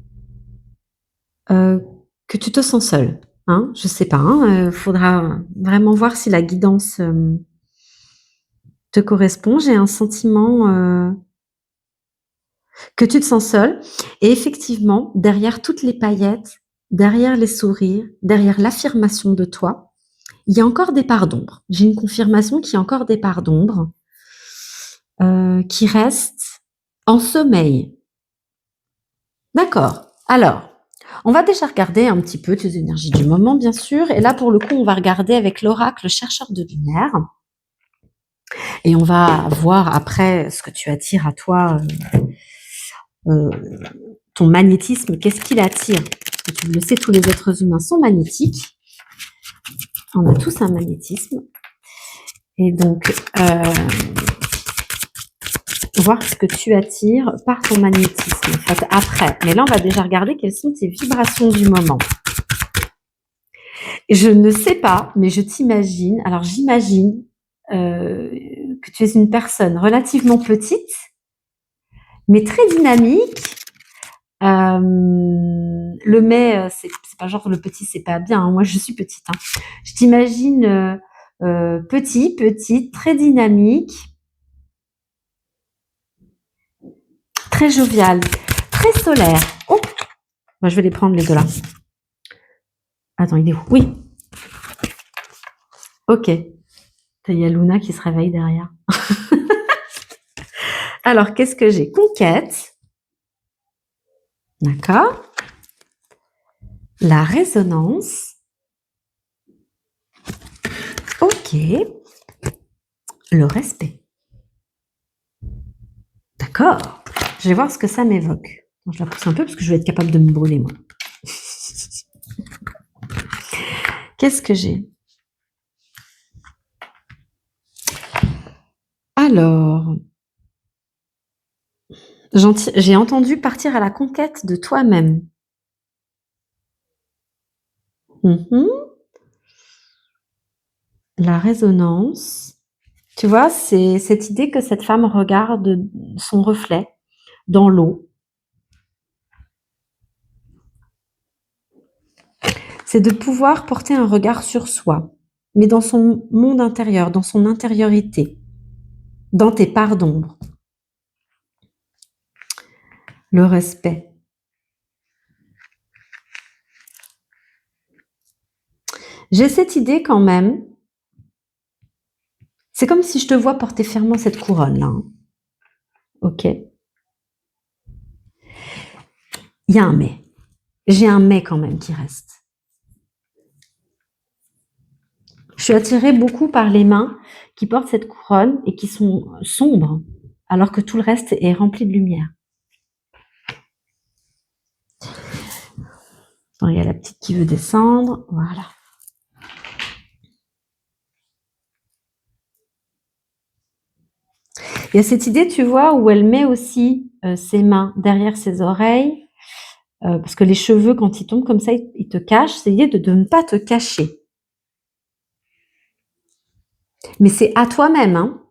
que tu te sens seule. Hein, je sais pas. Faudra vraiment voir si la guidance te correspond. J'ai un sentiment que tu te sens seule. Et effectivement, derrière toutes les paillettes, derrière les sourires, derrière l'affirmation de toi, il y a encore des parts d'ombre. J'ai une confirmation qu'il y a encore des parts d'ombre qui restent en sommeil. D'accord. Alors, on va déjà regarder un petit peu tes énergies du moment, bien sûr. Et là, pour le coup, on va regarder avec l'oracle chercheur de lumière. Et on va voir après ce que tu attires à toi, ton magnétisme, qu'est-ce qu'il attire? Parce que tu le sais, tous les êtres humains sont magnétiques. On a tous un magnétisme. Et donc, voir ce que tu attires par ton magnétisme, en fait, après. Mais là, on va déjà regarder quelles sont tes vibrations du moment. Et je ne sais pas, mais je t'imagine, alors j'imagine que tu es une personne relativement petite, mais très dynamique. Le mais, c'est pas genre le petit, c'est pas bien. Hein. Moi, je suis petite. Hein. Je t'imagine petite, très dynamique, très jovial, très solaire. Oh, moi, je vais les prendre les deux là. Attends, il est où? Oui. Ok. Il y a Luna qui se réveille derrière. Alors, qu'est-ce que j'ai? Conquête. D'accord. La résonance. Ok. Le respect. D'accord. Je vais voir ce que ça m'évoque. Je la pousse un peu parce que je vais être capable de me brûler, moi. Qu'est-ce que j'ai? Alors, j'ai entendu partir à la conquête de toi-même. Mmh. La résonance. Tu vois, c'est cette idée que cette femme regarde son reflet dans l'eau. C'est de pouvoir porter un regard sur soi, mais dans son monde intérieur, dans son intériorité, dans tes parts d'ombre. Le respect. J'ai cette idée quand même. C'est comme si je te vois porter fièrement cette couronne-là. Hein. Ok. Il y a un mais. J'ai un mais quand même qui reste. Je suis attirée beaucoup par les mains qui portent cette couronne et qui sont sombres, alors que tout le reste est rempli de lumière. Bon, il y a la petite qui veut descendre. Voilà. Il y a cette idée, tu vois, où elle met aussi ses mains derrière ses oreilles, parce que les cheveux, quand ils tombent comme ça, ils te cachent. C'est l'idée de ne pas te cacher. Mais c'est à toi-même, hein.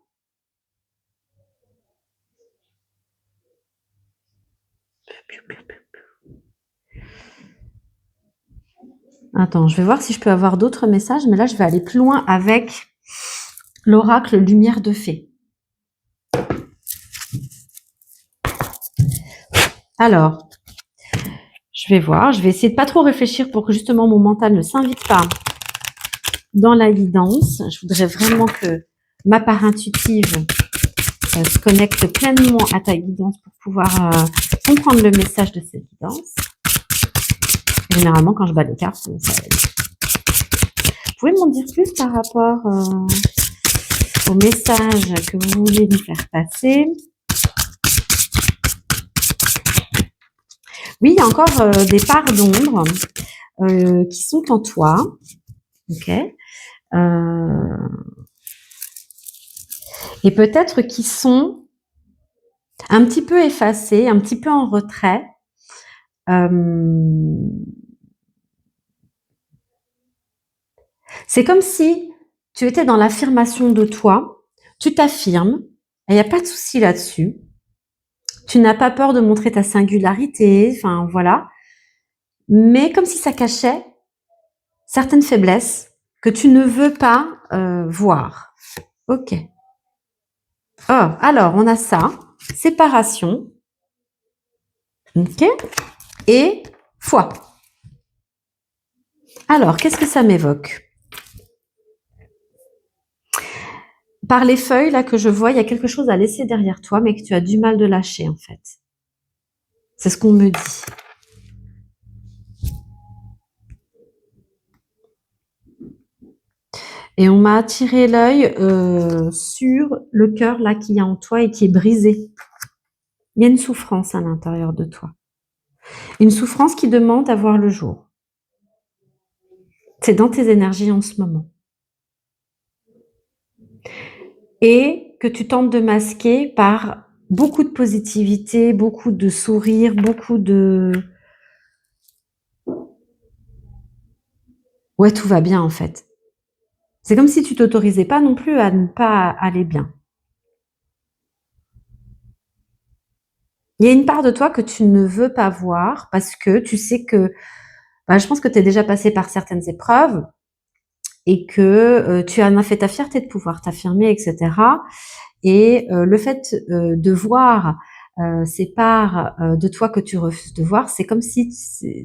Attends, je vais voir si je peux avoir d'autres messages, mais là, je vais aller plus loin avec l'oracle Lumière de Fée. Alors, je vais voir, je vais essayer de pas trop réfléchir pour que justement mon mental ne s'invite pas dans la guidance. Je voudrais vraiment que ma part intuitive se connecte pleinement à ta guidance pour pouvoir comprendre le message de cette guidance. Généralement, quand je bats les cartes, ça aide. Vous pouvez m'en dire plus par rapport au message que vous voulez nous faire passer? Oui, il y a encore des parts d'ombre qui sont en toi. Ok. Et peut-être qui sont un petit peu effacées, un petit peu en retrait. C'est comme si tu étais dans l'affirmation de toi, tu t'affirmes, il n'y a pas de souci là-dessus. Tu n'as pas peur de montrer ta singularité, enfin voilà. Mais comme si ça cachait certaines faiblesses que tu ne veux pas voir. Ok. Oh, alors on a ça, séparation, ok, et foi. Alors, qu'est-ce que ça m'évoque? Par les feuilles là que je vois, il y a quelque chose à laisser derrière toi, mais que tu as du mal de lâcher en fait. C'est ce qu'on me dit. Et on m'a attiré l'œil sur le cœur là qu'il y a en toi et qui est brisé. Il y a une souffrance à l'intérieur de toi. Une souffrance qui demande à voir le jour. C'est dans tes énergies en ce moment. Et que tu tentes de masquer par beaucoup de positivité, beaucoup de sourire, beaucoup de... Ouais, tout va bien en fait. C'est comme si tu t'autorisais pas non plus à ne pas aller bien. Il y a une part de toi que tu ne veux pas voir parce que tu sais que, je pense que tu es déjà passé par certaines épreuves et que tu en as fait ta fierté de pouvoir t'affirmer, etc. Et le fait de voir ces parts de toi que tu refuses de voir, c'est comme si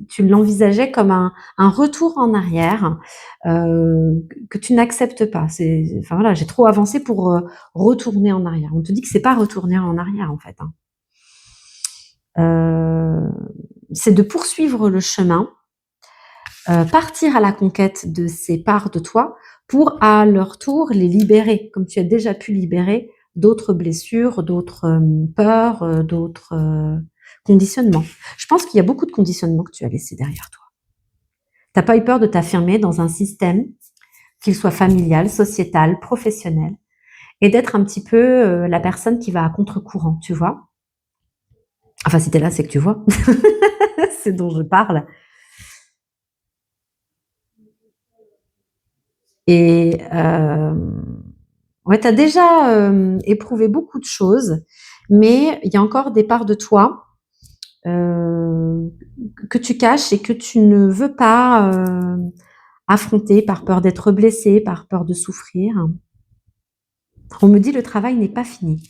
tu l'envisageais comme un retour en arrière que tu n'acceptes pas. Enfin voilà, j'ai trop avancé pour retourner en arrière. On te dit que c'est pas retourner en arrière en fait. Hein. C'est de poursuivre le chemin, partir à la conquête de ces parts de toi pour à leur tour les libérer, comme tu as déjà pu libérer d'autres blessures, d'autres peurs, d'autres conditionnements. Je pense qu'il y a beaucoup de conditionnements que tu as laissés derrière toi. Tu n'as pas eu peur de t'affirmer dans un système, qu'il soit familial, sociétal, professionnel, et d'être un petit peu la personne qui va à contre-courant, tu vois. Enfin, si t'es là, c'est que tu vois. C'est dont je parle. Et ouais, tu as déjà éprouvé beaucoup de choses, mais il y a encore des parts de toi que tu caches et que tu ne veux pas affronter par peur d'être blessé, par peur de souffrir. On me dit le travail n'est pas fini.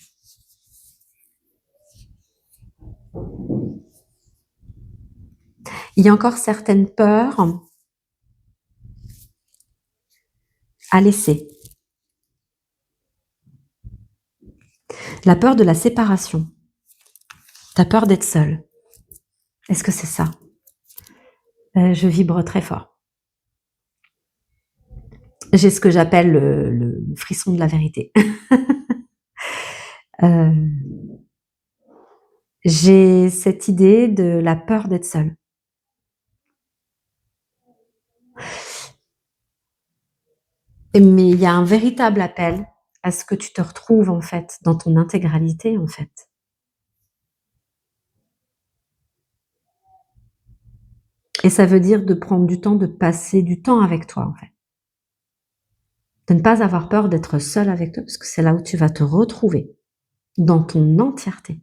Il y a encore certaines peurs à laisser. La peur de la séparation. Tu as peur d'être seule. Est-ce que c'est ça? Je vibre très fort. J'ai ce que j'appelle le frisson de la vérité. J'ai cette idée de la peur d'être seule. Mais il y a un véritable appel à ce que tu te retrouves en fait dans ton intégralité en fait. Et ça veut dire de prendre du temps, de passer du temps avec toi en fait. De ne pas avoir peur d'être seule avec toi parce que c'est là où tu vas te retrouver dans ton entièreté.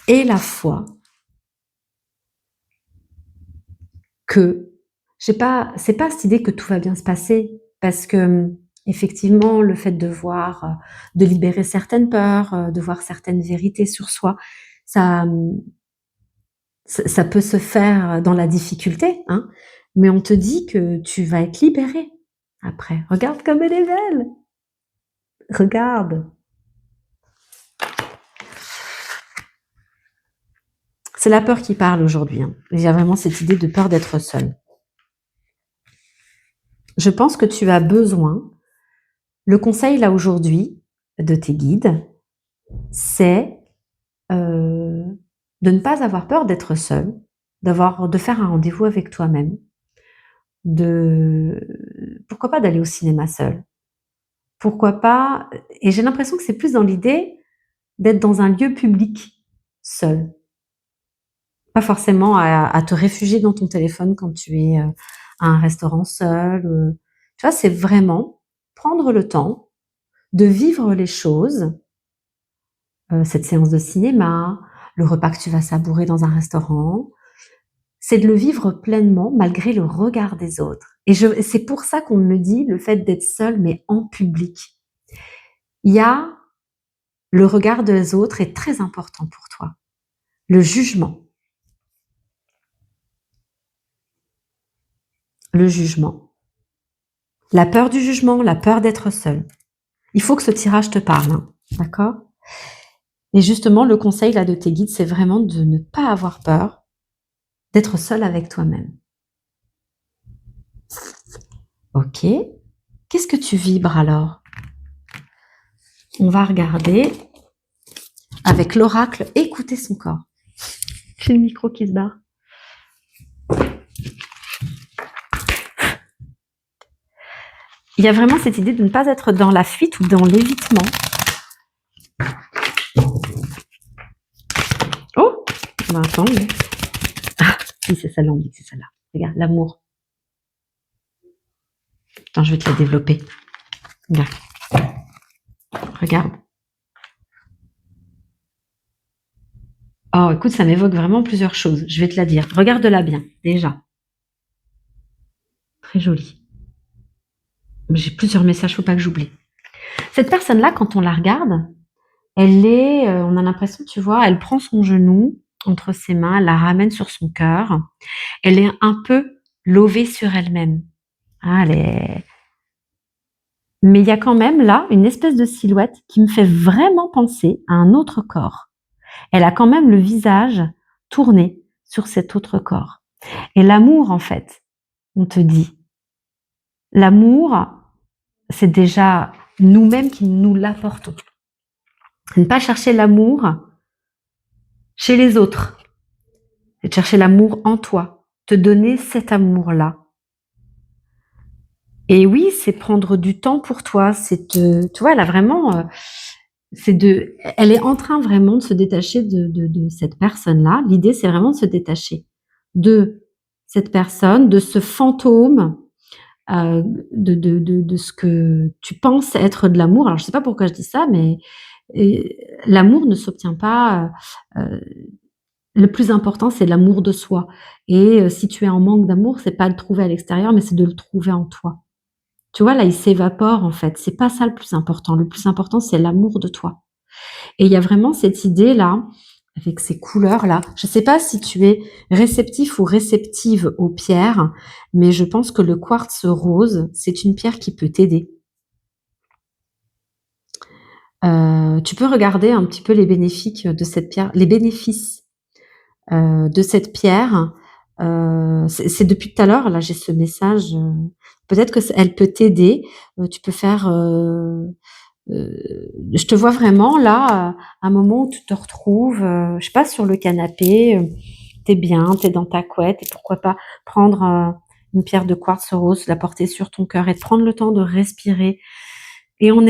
Et la foi que c'est pas cette idée que tout va bien se passer parce que effectivement le fait de voir, de libérer certaines peurs, de voir certaines vérités sur soi, ça peut se faire dans la difficulté, hein, mais on te dit que tu vas être libérée après. Regarde comme elle est belle. Regarde. C'est la peur qui parle aujourd'hui, hein. Il y a vraiment cette idée de peur d'être seule. Je pense que tu as besoin, le conseil là aujourd'hui de tes guides, c'est de ne pas avoir peur d'être seule, de faire un rendez-vous avec toi-même, pourquoi pas d'aller au cinéma seule, pourquoi pas, et j'ai l'impression que c'est plus dans l'idée d'être dans un lieu public seul, pas forcément à te réfugier dans ton téléphone quand tu es à un restaurant seul. Tu vois, c'est vraiment prendre le temps de vivre les choses, cette séance de cinéma, le repas que tu vas savourer dans un restaurant, c'est de le vivre pleinement malgré le regard des autres. Et c'est pour ça qu'on me dit le fait d'être seul, mais en public. Il y a le regard des autres est très important pour toi. Le jugement. Le jugement. La peur du jugement, la peur d'être seul. Il faut que ce tirage te parle, hein, d'accord? Et justement, le conseil là de tes guides, c'est vraiment de ne pas avoir peur d'être seul avec toi-même. Ok. Qu'est-ce que tu vibres alors? On va regarder avec l'oracle, écouter son corps. J'ai le micro qui se barre. Il y a vraiment cette idée de ne pas être dans la fuite ou dans l'évitement. Oh, bah attends. Ah, si, c'est celle-là, on dit que c'est celle-là. Regarde, l'amour. Attends, je vais te la développer. Regarde. Regarde. Oh, écoute, ça m'évoque vraiment plusieurs choses. Je vais te la dire. Regarde-la bien, déjà. Très jolie. J'ai plusieurs messages, faut pas que j'oublie. Cette personne-là, quand on la regarde, on a l'impression, tu vois, elle prend son genou entre ses mains, elle la ramène sur son cœur. Elle est un peu lovée sur elle-même. Ah, mais il y a quand même là une espèce de silhouette qui me fait vraiment penser à un autre corps. Elle a quand même le visage tourné sur cet autre corps. Et l'amour, en fait, on te dit, l'amour, c'est déjà nous-mêmes qui nous l'apportons. Ne pas chercher l'amour chez les autres, c'est de chercher l'amour en toi, te donner cet amour-là. Et oui, c'est prendre du temps pour toi, tu vois, elle a vraiment, elle est en train vraiment de se détacher de cette personne-là. L'idée, c'est vraiment de se détacher de cette personne, de ce fantôme de ce que tu penses être de l'amour. Alors je sais pas pourquoi je dis ça, mais l'amour ne s'obtient pas, le plus important, c'est l'amour de soi et si tu es en manque d'amour, c'est pas de le trouver à l'extérieur, mais c'est de le trouver en toi. Tu vois, là, il s'évapore en fait, c'est pas ça le plus important. Le plus important, c'est l'amour de toi et il y a vraiment cette idée-là, avec ces couleurs-là. Je sais pas si tu es réceptif ou réceptive aux pierres, mais je pense que le quartz rose, c'est une pierre qui peut t'aider. Tu peux regarder un petit peu les bénéfices de cette pierre, les bénéfices de cette pierre. C'est depuis tout à l'heure, là, j'ai ce message. Peut-être que elle peut t'aider. Tu peux faire. Je te vois vraiment là, un moment où tu te retrouves, je sais pas, sur le canapé, t'es bien, t'es dans ta couette, et pourquoi pas prendre une pierre de quartz rose, la porter sur ton cœur et de prendre le temps de respirer. Et en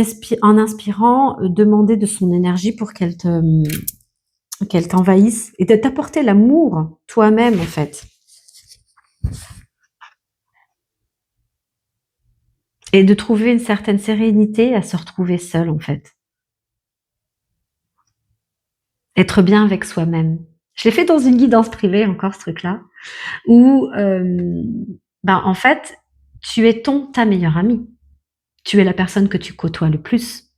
inspirant, demander de son énergie pour qu'elle t'envahisse et de t'apporter l'amour toi-même en fait. Et de trouver une certaine sérénité à se retrouver seul en fait. Être bien avec soi-même. Je l'ai fait dans une guidance privée encore ce truc-là, où en fait, tu es ta meilleure amie. Tu es la personne que tu côtoies le plus.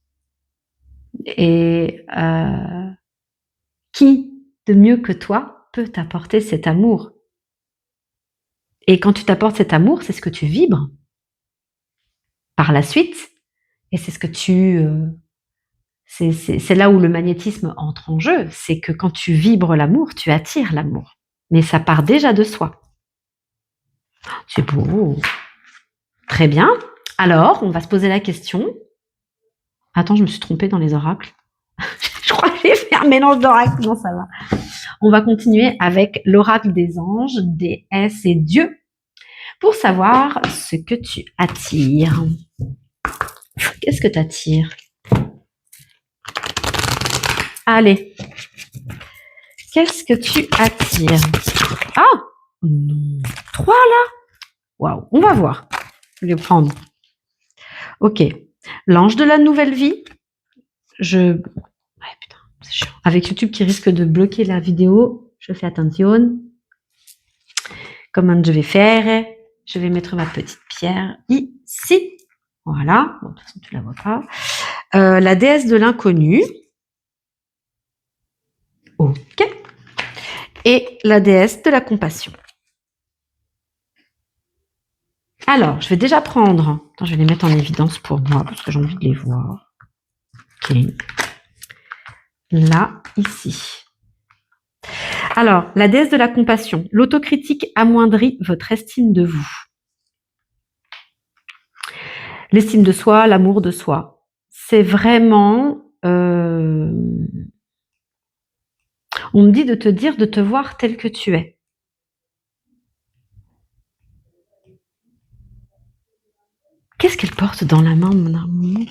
Et qui de mieux que toi peut t'apporter cet amour? Et quand tu t'apportes cet amour, c'est ce que tu vibres par la suite, et c'est ce que c'est là où le magnétisme entre en jeu, c'est que quand tu vibres l'amour, tu attires l'amour. Mais ça part déjà de soi. C'est beau. Très bien. Alors, on va se poser la question. Attends, je me suis trompée dans les oracles. Je crois que j'ai fait un mélange d'oracles. Non, ça va. On va continuer avec l'oracle des anges, déesses et dieux pour savoir ce que tu attires. Qu'est-ce que tu attires? Allez. Qu'est-ce que tu attires? Ah non. 3 là? Waouh. On va voir. Je vais prendre. Ok. L'ange de la nouvelle vie. Ouais, putain, c'est chiant. Avec YouTube qui risque de bloquer la vidéo, je fais attention. Comment je vais faire? Je vais mettre ma petite pierre ici. Voilà. Bon, de toute façon, tu la vois pas. La déesse de l'inconnu. Ok. Et la déesse de la compassion. Alors, je vais déjà prendre. Attends, je vais les mettre en évidence pour moi parce que j'ai envie de les voir. Ok. Là, ici. Alors, la déesse de la compassion. L'autocritique amoindrit votre estime de vous. L'estime de soi, l'amour de soi. C'est vraiment... on me dit de te dire de te voir tel que tu es. Qu'est-ce qu'elle porte dans la main, mon amour?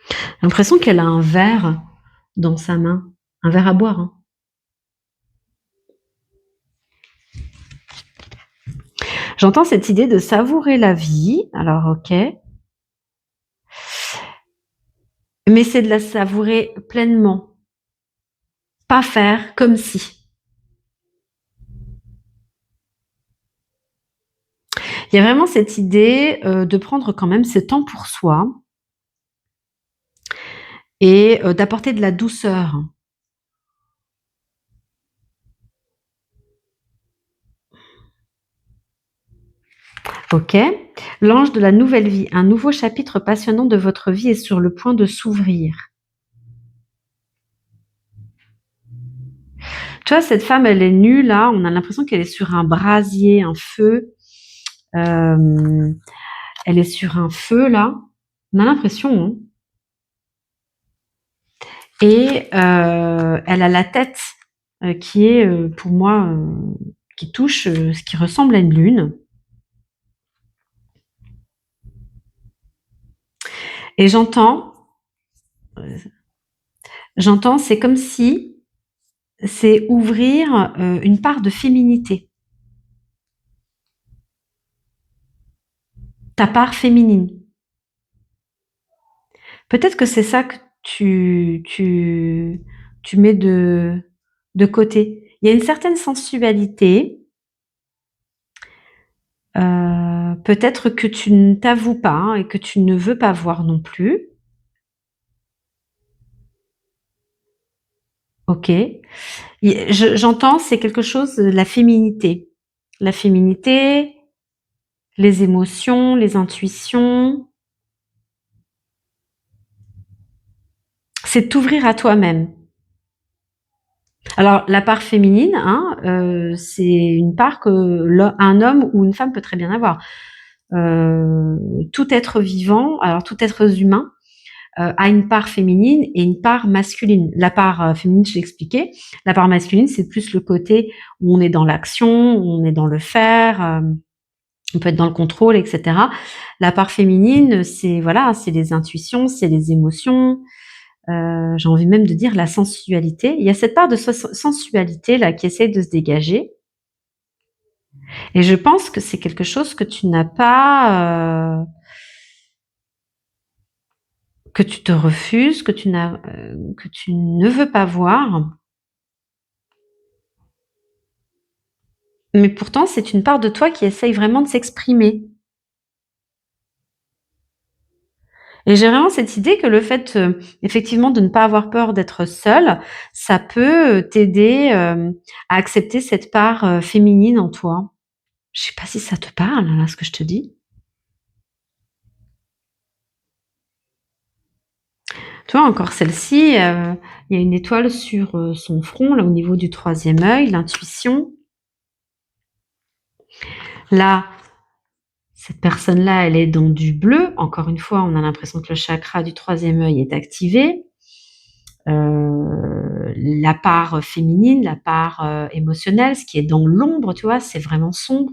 J'ai l'impression qu'elle a un verre dans sa main. Un verre à boire. Hein. J'entends cette idée de savourer la vie. Alors, ok. Mais c'est de la savourer pleinement. Pas faire comme si. Il y a vraiment cette idée de prendre quand même ce temps pour soi et d'apporter de la douceur. Ok. L'ange de la nouvelle vie. Un nouveau chapitre passionnant de votre vie est sur le point de s'ouvrir. Tu vois, cette femme, elle est nue là. On a l'impression qu'elle est sur un brasier, un feu. Elle est sur un feu là. On a l'impression. Hein. Et elle a la tête qui est, pour moi, qui touche ce qui ressemble à une lune. Et j'entends, c'est comme si c'est ouvrir une part de féminité. ta part féminine. Peut-être que c'est ça que tu mets de côté. Il y a une certaine sensualité, peut-être que tu ne t'avoues pas hein, et que tu ne veux pas voir non plus. Ok. J'entends, c'est quelque chose de la féminité. La féminité, les émotions, les intuitions. C'est t'ouvrir à toi-même. Alors, la part féminine, hein, c'est une part que un homme ou une femme peut très bien avoir. Tout être vivant, alors tout être humain, a une part féminine et une part masculine. La part féminine, je l'ai expliqué. La part masculine, c'est plus le côté où on est dans l'action, où on est dans le faire, on peut être dans le contrôle, etc. La part féminine, c'est voilà, c'est les intuitions, c'est les émotions. J'ai envie même de dire la sensualité. Il y a cette part de sensualité là qui essaie de se dégager. Et je pense que c'est quelque chose que tu n'as pas, que tu te refuses, que tu ne veux pas voir. Mais pourtant, c'est une part de toi qui essaye vraiment de s'exprimer. Et j'ai vraiment cette idée que le fait, effectivement, de ne pas avoir peur d'être seule, ça peut t'aider à accepter cette part féminine en toi. Je sais pas si ça te parle, là, ce que je te dis. Tu vois, encore celle-ci, il y a une étoile sur son front, là, au niveau du troisième œil, l'intuition. Là, cette personne-là, elle est dans du bleu. Encore une fois, on a l'impression que le chakra du troisième œil est activé. La part féminine, la part émotionnelle, ce qui est dans l'ombre, tu vois, c'est vraiment sombre.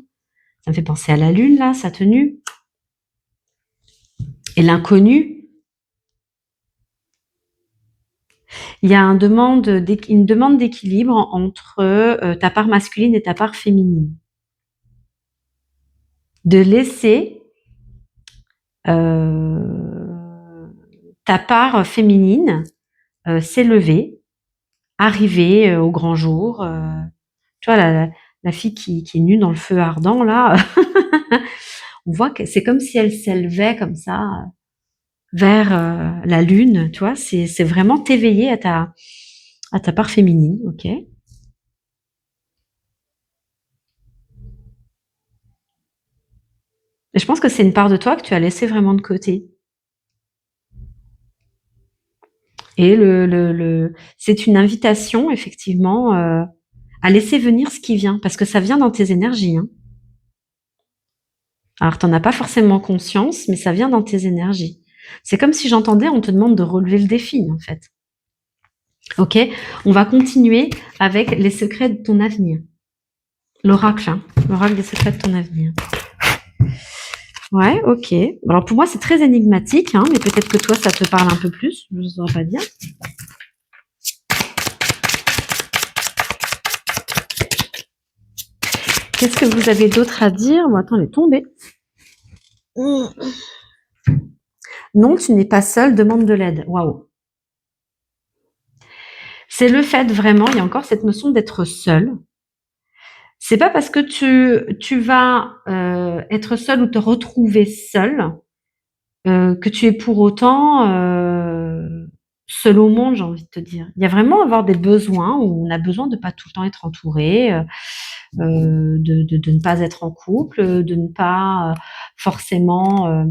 Ça me fait penser à la lune, là, sa tenue. Et l'inconnu. Il y a une demande d'équilibre entre ta part masculine et ta part féminine. De laisser ta part féminine s'élever, arriver au grand jour. Tu vois, la fille qui est nue dans le feu ardent, là, on voit que c'est comme si elle s'élevait comme ça vers la lune, tu vois. C'est vraiment t'éveiller à ta part féminine, ok. Et je pense que c'est une part de toi que tu as laissé vraiment de côté. Et c'est une invitation, effectivement, à laisser venir ce qui vient, parce que ça vient dans tes énergies. Hein. Alors, tu n'en as pas forcément conscience, mais ça vient dans tes énergies. C'est comme si j'entendais, on te demande de relever le défi, en fait. Ok, on va continuer avec les secrets de ton avenir. L'oracle, hein, l'oracle des secrets de ton avenir. Ouais, ok. Alors pour moi, c'est très énigmatique, hein, mais peut-être que toi, ça te parle un peu plus. Je ne saurais pas dire. Qu'est-ce que vous avez d'autre à dire? Bon, attends, elle est tombée. Non, tu n'es pas seule, demande de l'aide. Waouh. C'est le fait vraiment, il y a encore cette notion d'être seule. C'est pas parce que tu vas être seule ou te retrouver seule que tu es pour autant seul au monde, j'ai envie de te dire. Il y a vraiment avoir des besoins où on a besoin de pas tout le temps être entouré, de ne pas être en couple, de ne pas forcément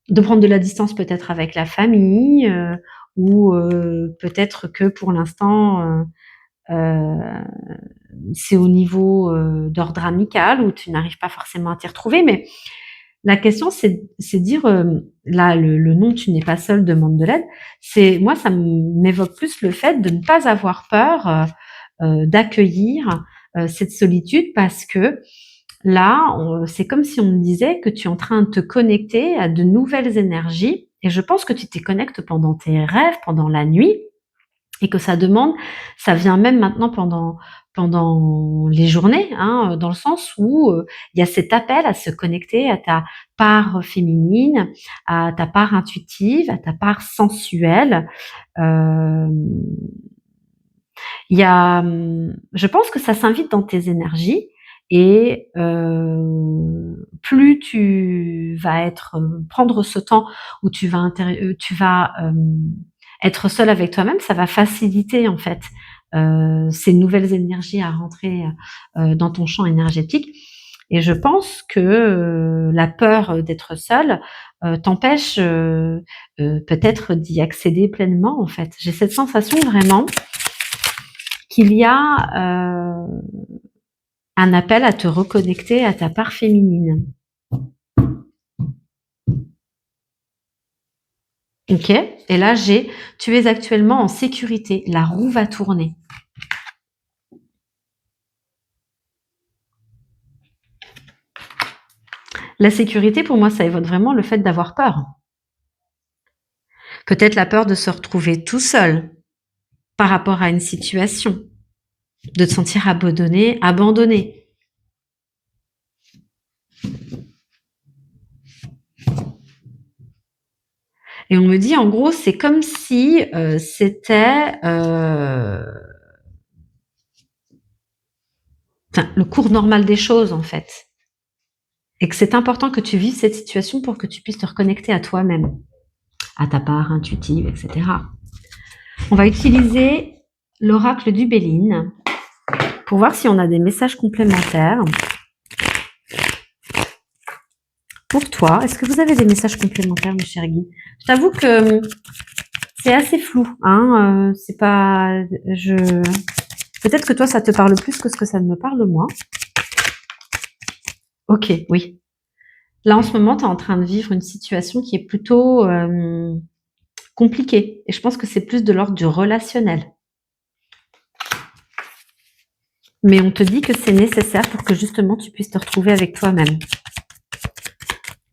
de prendre de la distance peut-être avec la famille ou peut-être que pour l'instant c'est au niveau d'ordre amical où tu n'arrives pas forcément à t'y retrouver. Mais la question, c'est dire, là, le nom «Tu n'es pas seul, demande de l'aide», c'est moi, ça m'évoque plus le fait de ne pas avoir peur d'accueillir cette solitude parce que là, c'est comme si on me disait que tu es en train de te connecter à de nouvelles énergies et je pense que tu t'y connectes pendant tes rêves, pendant la nuit et que ça vient même maintenant pendant les journées, hein, dans le sens où il y a cet appel à se connecter à ta part féminine, à ta part intuitive, à ta part sensuelle. Euh, je pense que ça s'invite dans tes énergies et plus tu vas prendre ce temps où tu vas être seule avec toi-même, ça va faciliter en fait ces nouvelles énergies à rentrer dans ton champ énergétique. Et je pense que la peur d'être seule t'empêche peut-être d'y accéder pleinement en fait. J'ai cette sensation vraiment qu'il y a un appel à te reconnecter à ta part féminine. Ok. Et là, tu es actuellement en sécurité. La roue va tourner. La sécurité, pour moi, ça évoque vraiment le fait d'avoir peur. Peut-être la peur de se retrouver tout seul par rapport à une situation, de te sentir abandonné. Et on me dit, en gros, c'est comme si c'était le cours normal des choses, en fait. Et que c'est important que tu vives cette situation pour que tu puisses te reconnecter à toi-même, à ta part intuitive, etc. On va utiliser l'oracle du Béline pour voir si on a des messages complémentaires. Pour toi, est-ce que vous avez des messages complémentaires, mes chers guides? Je t'avoue que c'est assez flou. Hein, c'est pas, peut-être que toi, ça te parle plus que ce que ça ne me parle moi. Ok, oui. Là, en ce moment, tu es en train de vivre une situation qui est plutôt compliquée. Et je pense que c'est plus de l'ordre du relationnel. Mais on te dit que c'est nécessaire pour que justement tu puisses te retrouver avec toi-même.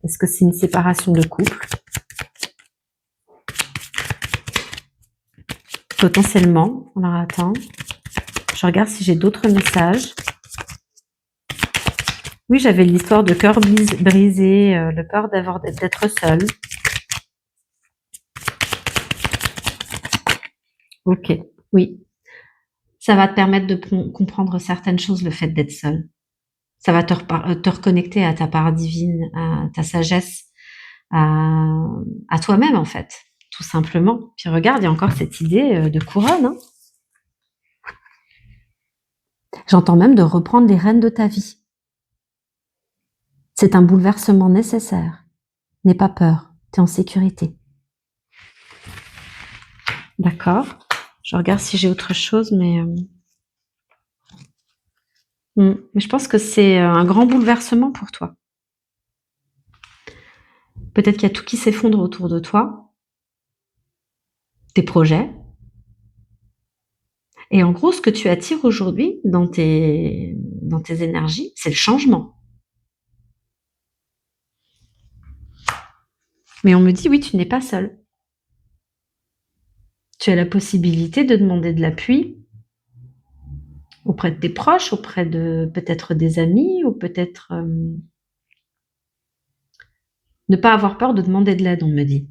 Est-ce que c'est une séparation de couple? Potentiellement. Alors attends. Je regarde si j'ai d'autres messages. Oui, j'avais l'histoire de cœur brisé, le peur d'être seule. Ok, oui. Ça va te permettre de comprendre certaines choses, le fait d'être seule. Ça va te reconnecter à ta part divine, à ta sagesse, à toi-même en fait, tout simplement. Puis regarde, il y a encore cette idée de couronne. Hein. J'entends même de reprendre les rênes de ta vie. C'est un bouleversement nécessaire. N'aie pas peur, tu es en sécurité. D'accord. Je regarde si j'ai autre chose, mais je pense que c'est un grand bouleversement pour toi. Peut-être qu'il y a tout qui s'effondre autour de toi, tes projets. Et en gros, ce que tu attires aujourd'hui dans tes énergies, c'est le changement. Mais on me dit, oui, tu n'es pas seule. Tu as la possibilité de demander de l'appui auprès de tes proches, auprès de peut-être des amis, ou peut-être ne pas avoir peur de demander de l'aide, on me dit.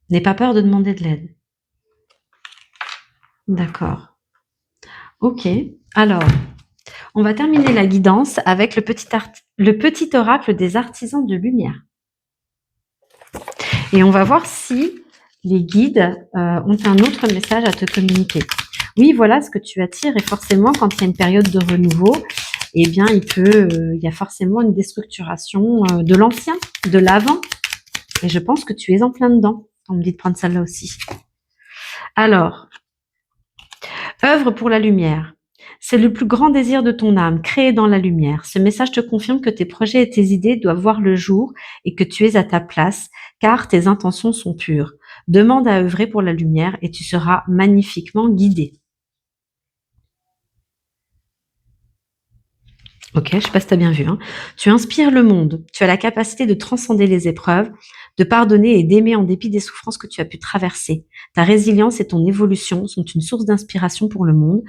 N'aie pas peur de demander de l'aide. D'accord. Ok. Alors, on va terminer la guidance avec le petit oracle des artisans de lumière. Et on va voir si les guides ont un autre message à te communiquer. Oui, voilà ce que tu attires, et forcément, quand il y a une période de renouveau, eh bien, il y a forcément une déstructuration de l'ancien, de l'avant. Et je pense que tu es en plein dedans. On me dit de prendre celle-là aussi. Alors, œuvre pour la lumière. C'est le plus grand désir de ton âme, créer dans la lumière. Ce message te confirme que tes projets et tes idées doivent voir le jour et que tu es à ta place, car tes intentions sont pures. Demande à œuvrer pour la lumière et tu seras magnifiquement guidé. OK, je sais pas si tu as bien vu, hein. Tu inspires le monde, tu as la capacité de transcender les épreuves, de pardonner et d'aimer en dépit des souffrances que tu as pu traverser. Ta résilience et ton évolution sont une source d'inspiration pour le monde.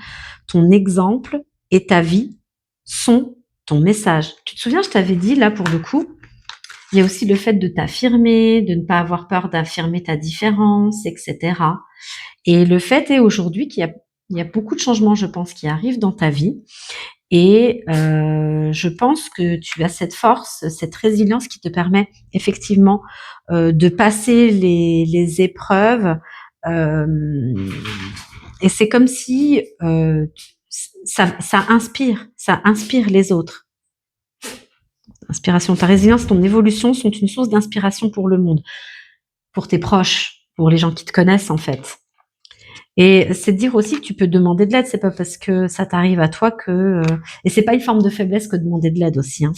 Ton exemple et ta vie sont ton message. Tu te souviens, je t'avais dit là pour le coup, il y a aussi le fait de t'affirmer, de ne pas avoir peur d'affirmer ta différence, etc. Et le fait est aujourd'hui il y a beaucoup de changements, je pense, qui arrivent dans ta vie. Et je pense que tu as cette force, cette résilience qui te permet effectivement de passer les épreuves. euh, et c'est comme si ça inspire les autres. Inspiration, ta résilience, ton évolution sont une source d'inspiration pour le monde, pour tes proches, pour les gens qui te connaissent en fait. Et c'est de dire aussi que tu peux demander de l'aide, c'est pas parce que ça t'arrive à toi que et c'est pas une forme de faiblesse que de demander de l'aide aussi, hein.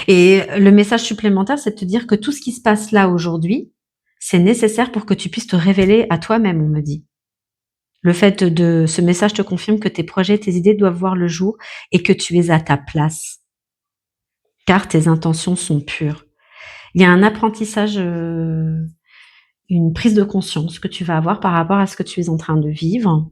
Et le message supplémentaire, c'est de te dire que tout ce qui se passe là aujourd'hui, c'est nécessaire pour que tu puisses te révéler à toi-même, on me dit. Le fait de ce message te confirme que tes projets, tes idées doivent voir le jour et que tu es à ta place, car tes intentions sont pures. Il y a un apprentissage, une prise de conscience que tu vas avoir par rapport à ce que tu es en train de vivre.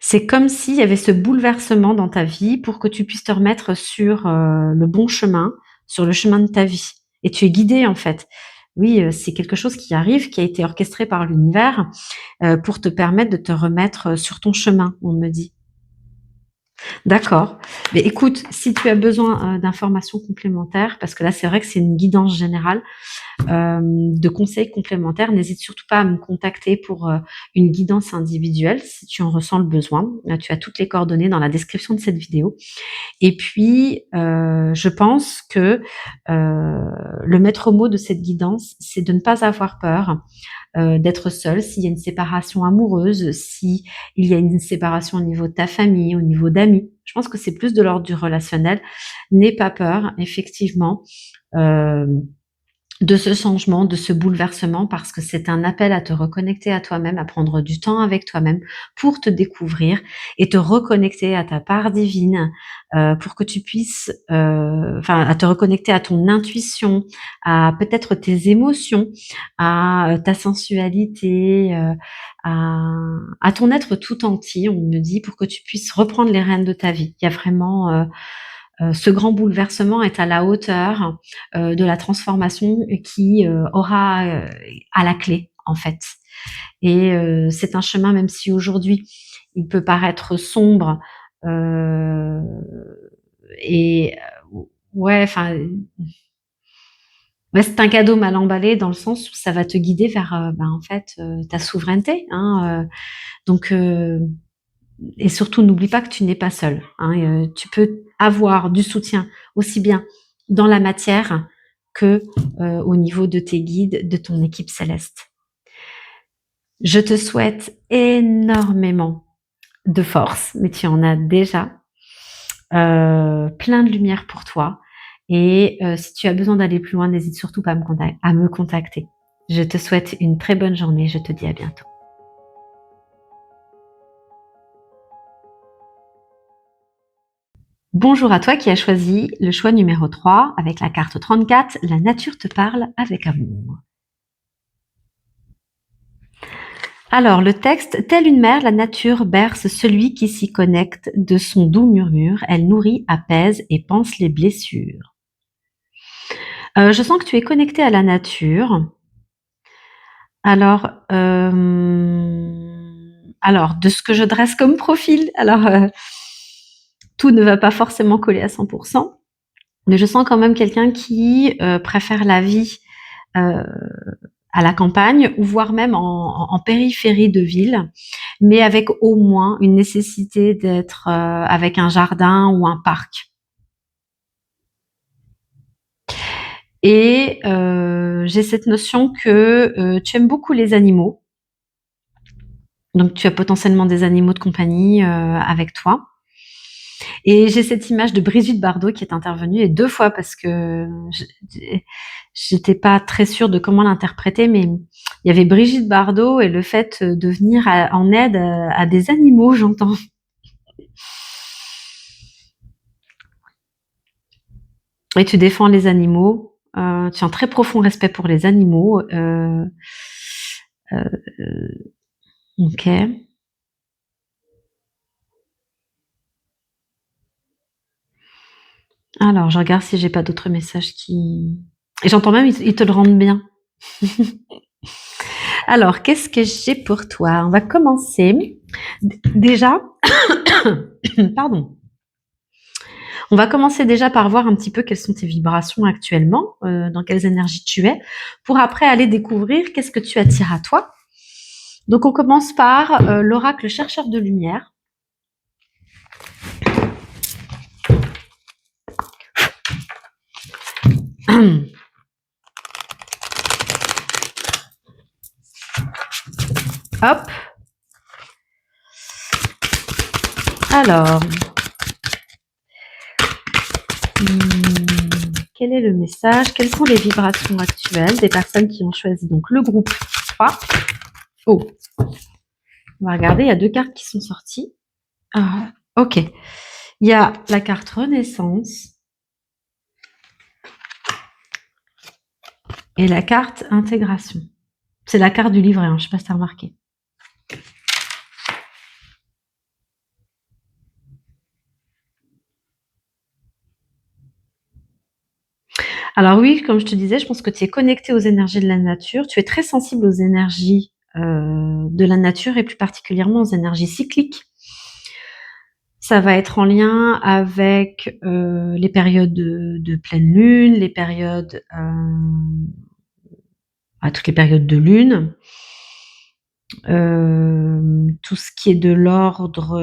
C'est comme s'il y avait ce bouleversement dans ta vie pour que tu puisses te remettre sur le bon chemin, sur le chemin de ta vie. Et tu es guidé en fait. Oui, c'est quelque chose qui arrive, qui a été orchestré par l'univers pour te permettre de te remettre sur ton chemin, on me dit. D'accord. Mais écoute, si tu as besoin d'informations complémentaires, parce que là c'est vrai que c'est une guidance générale, de conseils complémentaires, n'hésite surtout pas à me contacter pour une guidance individuelle si tu en ressens le besoin. Tu as toutes les coordonnées dans la description de cette vidéo. Et puis, je pense que le maître mot de cette guidance, c'est de ne pas avoir peur d'être seul s'il y a une séparation amoureuse, si il y a une séparation au niveau de ta famille, au niveau d'amis. Je pense que c'est plus de l'ordre du relationnel. N'aie pas peur, effectivement. Euh, de ce changement, de ce bouleversement, parce que c'est un appel à te reconnecter à toi-même, à prendre du temps avec toi-même pour te découvrir et te reconnecter à ta part divine, pour que tu puisses, enfin, à te reconnecter à ton intuition, à peut-être tes émotions, à ta sensualité, à ton être tout entier, on me dit, pour que tu puisses reprendre les rênes de ta vie. Il y a vraiment ce grand bouleversement est à la hauteur de la transformation qui aura à la clé, en fait. Et c'est un chemin, même si aujourd'hui il peut paraître sombre euh, et ouais, enfin, ouais, c'est un cadeau mal emballé dans le sens où ça va te guider vers, ben, en fait, ta souveraineté, hein. Donc, et surtout, n'oublie pas que tu n'es pas seul, hein, tu peux avoir du soutien aussi bien dans la matière que au niveau de tes guides, de ton équipe céleste. Je te souhaite énormément de force, mais tu en as déjà, plein de lumière pour toi. Et si tu as besoin d'aller plus loin, n'hésite surtout pas à me contacter. Je te souhaite une très bonne journée. Je te dis à bientôt. Bonjour à toi qui as choisi le choix numéro 3 avec la carte 34, la nature te parle avec amour. Alors, le texte, telle une mère, la nature berce celui qui s'y connecte de son doux murmure, elle nourrit, apaise et panse les blessures. Je sens que tu es connecté à la nature. Alors, de ce que je dresse comme profil, tout ne va pas forcément coller à 100%. Mais je sens quand même quelqu'un qui préfère la vie euh, à la campagne, ou voire même en périphérie de ville, mais avec au moins une nécessité d'être avec un jardin ou un parc. Et j'ai cette notion que tu aimes beaucoup les animaux, donc tu as potentiellement des animaux de compagnie avec toi. Et j'ai cette image de Brigitte Bardot qui est intervenue, et 2 fois parce que j'étais pas très sûre de comment l'interpréter, mais Il y avait Brigitte Bardot et le fait de venir en aide à des animaux, j'entends. Et tu défends les animaux. Tu as un très profond respect pour les animaux. Ok. Alors, je regarde si j'ai pas d'autres messages qui. Et j'entends même, ils te le rendent bien. Alors, qu'est-ce que j'ai pour toi? On va commencer. Déjà, pardon. On va commencer déjà par voir un petit peu quelles sont tes vibrations actuellement, dans quelles énergies tu es, pour après aller découvrir qu'est-ce que tu attires à toi. Donc, on commence par l'oracle chercheur de lumière. Hop. Alors, quel est le message? Quelles sont les vibrations actuelles des personnes qui ont choisi donc le groupe 3? Oh, on va regarder, il y a 2 cartes qui sont sorties. Ah, ok. Il y a la carte Renaissance et la carte Intégration. C'est la carte du livret, hein, je ne sais pas si tu as remarqué. Alors oui, comme je te disais, je pense que tu es connecté aux énergies de la nature. Tu es très sensible aux énergies de la nature et plus particulièrement aux énergies cycliques. Ça va être en lien avec les périodes de pleine lune, les périodes, toutes les périodes de lune, tout ce qui est de l'ordre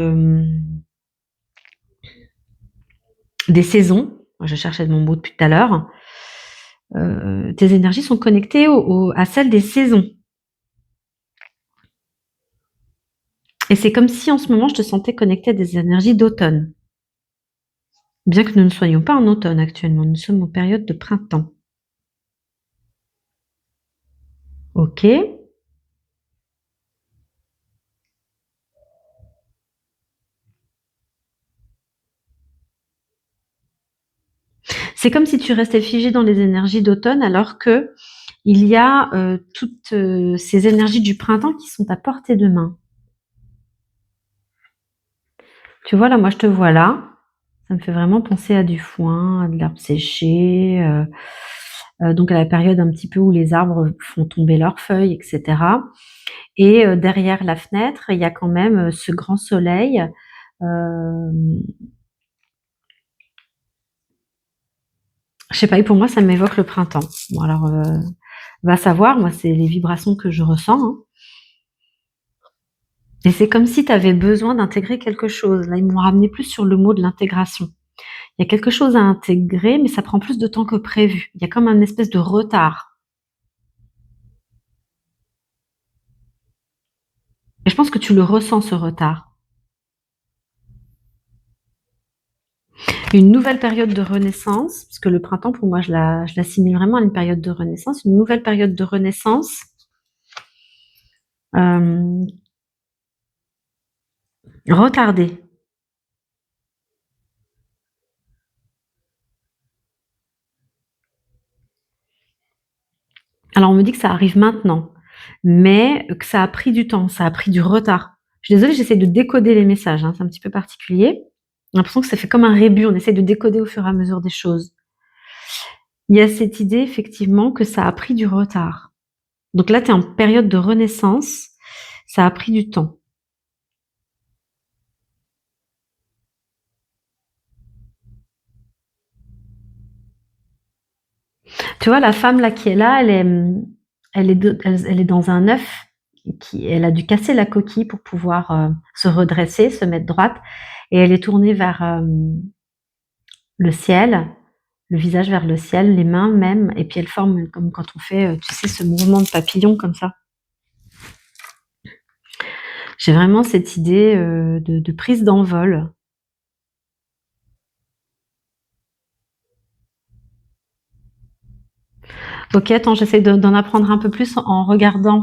des saisons. Je cherchais mon mot depuis tout à l'heure. Tes énergies sont connectées à celles des saisons. Et c'est comme si en ce moment je te sentais connectée à des énergies d'automne. Bien que nous ne soyons pas en automne actuellement, nous sommes en période de printemps. Ok. C'est comme si tu restais figé dans les énergies d'automne alors que il y a toutes ces énergies du printemps qui sont à portée de main. Tu vois, là, moi, je te vois là. Ça me fait vraiment penser à du foin, à de l'herbe séchée, donc à la période un petit peu où les arbres font tomber leurs feuilles, etc. Et derrière la fenêtre, il y a quand même ce grand soleil. Je sais pas, et pour moi, ça m'évoque le printemps. Bon, alors, va savoir, moi, c'est les vibrations que je ressens, hein. Et c'est comme si tu avais besoin d'intégrer quelque chose. Là, ils m'ont ramené plus sur le mot de l'intégration. Il y a quelque chose à intégrer, mais ça prend plus de temps que prévu. Il y a comme un espèce de retard. Et je pense que tu le ressens, ce retard. Une nouvelle période de renaissance, parce que le printemps, pour moi, je l'assimile vraiment à une période de renaissance. Une nouvelle période de renaissance retardée. Alors, on me dit que ça arrive maintenant, mais que ça a pris du temps, ça a pris du retard. Je suis désolée, j'essaie de décoder les messages, hein, c'est un petit peu particulier. J'ai l'impression que ça fait comme un rébut, on essaie de décoder au fur et à mesure des choses. Il y a cette idée, effectivement, que ça a pris du retard. Donc là, tu es en période de renaissance, ça a pris du temps. Tu vois, la femme là qui est là, elle est dans un œuf, elle a dû casser la coquille pour pouvoir se redresser, se mettre droite, et elle est tournée vers le ciel, le visage vers le ciel, les mains même, et puis elle forme comme quand on fait, tu sais, ce mouvement de papillon comme ça. J'ai vraiment cette idée de prise d'envol. Ok, attends, j'essaie d'en apprendre un peu plus en regardant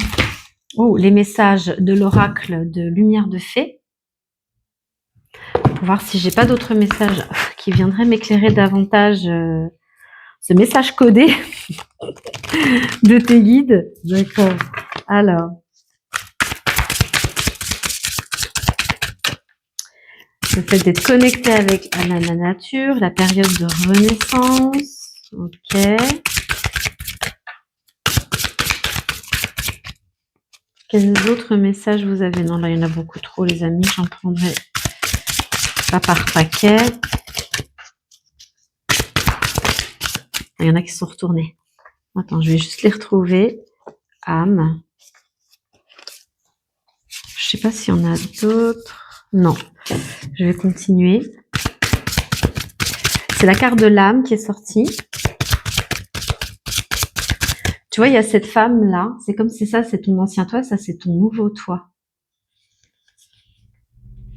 les messages de l'oracle de Lumière de Fée, pour voir si j'ai pas d'autres messages qui viendraient m'éclairer davantage ce message codé de tes guides. D'accord. Alors, le fait d'être connecté avec la nature, la période de renaissance. Ok. Quels autres messages vous avez? Non, là, il y en a beaucoup trop, les amis. J'en prendrai pas par paquet. Il y en a qui sont retournés. Attends, je vais juste les retrouver. Âme. Je sais pas s'il y en a d'autres. Non. Je vais continuer. C'est la carte de l'âme qui est sortie. Tu vois, il y a cette femme-là. C'est comme si ça, c'est ton ancien toi, ça, c'est ton nouveau toi.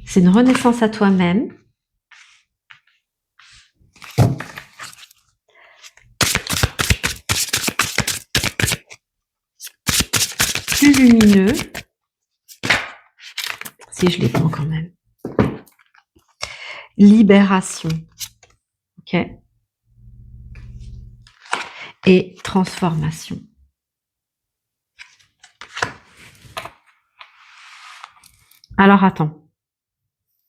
C'est une renaissance à toi-même. Plus lumineux. Si je les prends quand même. Libération. Ok. Et transformation. Alors attends.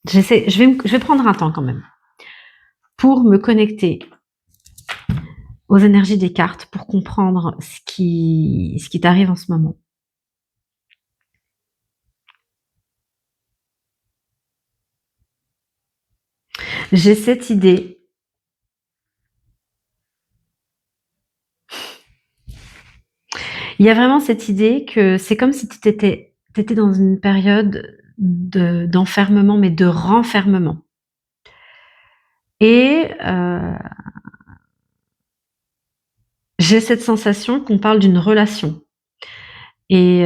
Je vais prendre un temps quand même pour me connecter aux énergies des cartes pour comprendre ce qui t'arrive en ce moment. J'ai cette idée. Il y a vraiment cette idée que c'est comme si tu étais dans une période d'enfermement, mais de renfermement. Et j'ai cette sensation qu'on parle d'une relation. Et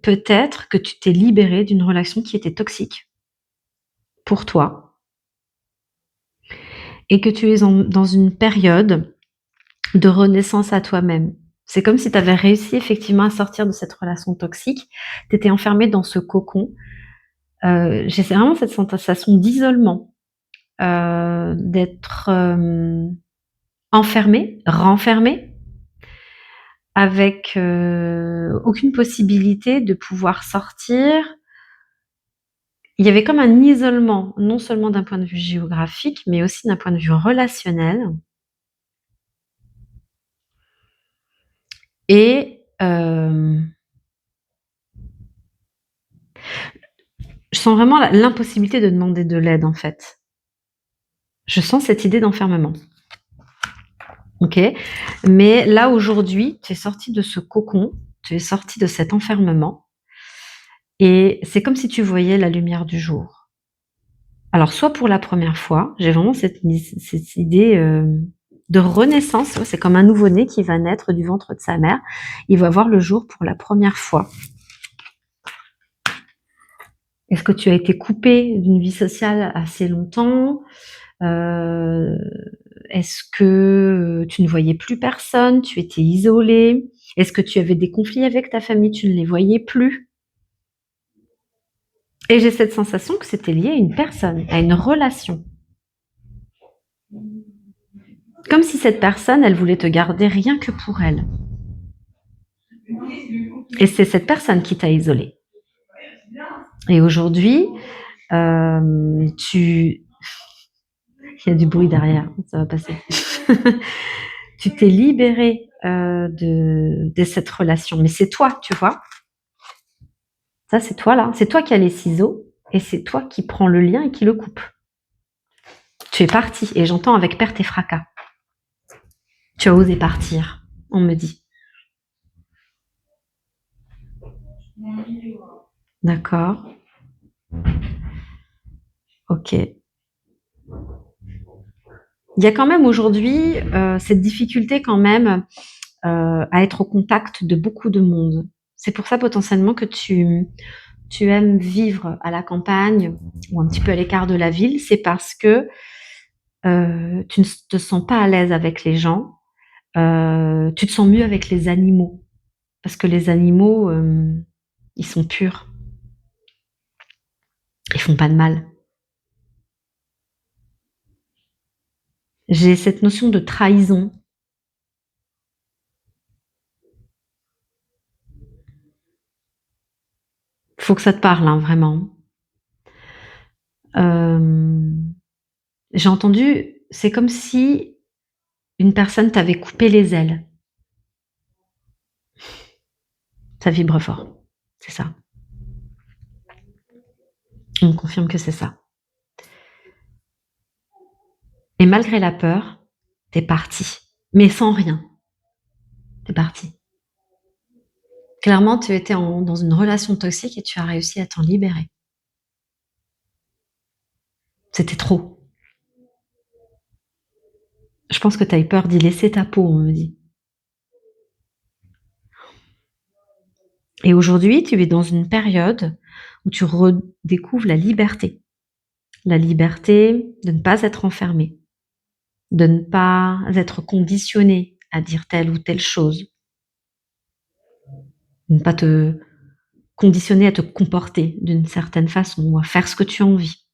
peut-être que tu t'es libéré d'une relation qui était toxique pour toi. Et que tu es dans une période de renaissance à toi-même. C'est comme si tu avais réussi effectivement à sortir de cette relation toxique. Tu étais enfermé dans ce cocon. J'ai vraiment cette sensation d'isolement, d'être enfermé, renfermé, avec aucune possibilité de pouvoir sortir. Il y avait comme un isolement, non seulement d'un point de vue géographique, mais aussi d'un point de vue relationnel. Et je sens vraiment l'impossibilité de demander de l'aide, en fait. Je sens cette idée d'enfermement. Ok. Mais là, aujourd'hui, tu es sorti de ce cocon, tu es sorti de cet enfermement, et c'est comme si tu voyais la lumière du jour. Alors, soit pour la première fois, j'ai vraiment cette idée de renaissance. C'est comme un nouveau-né qui va naître du ventre de sa mère. Il va voir le jour pour la première fois. Est-ce que tu as été coupé d'une vie sociale assez longtemps? Est-ce que tu ne voyais plus personne? Tu étais isolé? Est-ce que tu avais des conflits avec ta famille? Tu ne les voyais plus? Et j'ai cette sensation que c'était lié à une personne, à une relation. Comme si cette personne, elle voulait te garder rien que pour elle. Et c'est cette personne qui t'a isolé. Et aujourd'hui, il y a du bruit derrière, ça va passer. Tu t'es libéré de cette relation, mais c'est toi, tu vois. Ça, c'est toi là. C'est toi qui as les ciseaux et c'est toi qui prends le lien et qui le coupe. Tu es parti et j'entends avec perte et fracas. Tu as osé partir, on me dit. D'accord. Ok. Il y a quand même aujourd'hui cette difficulté quand même à être au contact de beaucoup de monde. C'est pour ça potentiellement que tu aimes vivre à la campagne ou un petit peu à l'écart de la ville. C'est parce que tu ne te sens pas à l'aise avec les gens. Tu te sens mieux avec les animaux parce que les animaux, ils sont purs, ils font pas de mal. J'ai cette notion de trahison. Faut que ça te parle, hein, vraiment. Hem, j'ai entendu, c'est comme si une personne t'avait coupé les ailes. Ça vibre fort, c'est ça. On me confirme que c'est ça. Et malgré la peur, t'es parti, mais sans rien. T'es parti. Clairement, tu étais dans une relation toxique et tu as réussi à t'en libérer. C'était trop. Je pense que tu as eu peur d'y laisser ta peau, on me dit. Et aujourd'hui, tu es dans une période où tu redécouvres la liberté. La liberté de ne pas être enfermé, de ne pas être conditionné à dire telle ou telle chose, de ne pas te conditionner à te comporter d'une certaine façon ou à faire ce que tu as envie.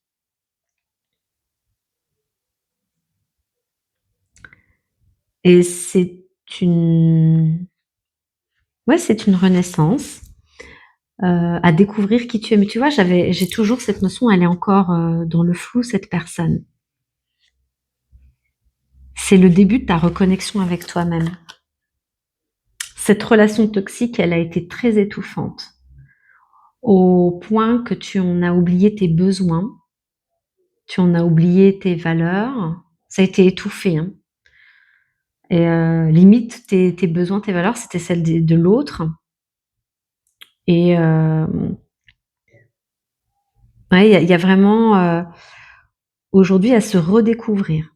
Et c'est une, ouais, c'est une renaissance à découvrir qui tu es. Mais tu vois, j'ai toujours cette notion, elle est encore dans le flou, cette personne. C'est le début de ta reconnexion avec toi-même. Cette relation toxique, elle a été très étouffante, au point que tu en as oublié tes besoins, tu en as oublié tes valeurs, ça a été étouffé, hein. Et limite, tes besoins, tes valeurs, c'était celles de l'autre. Et ouais, il y a vraiment aujourd'hui à se redécouvrir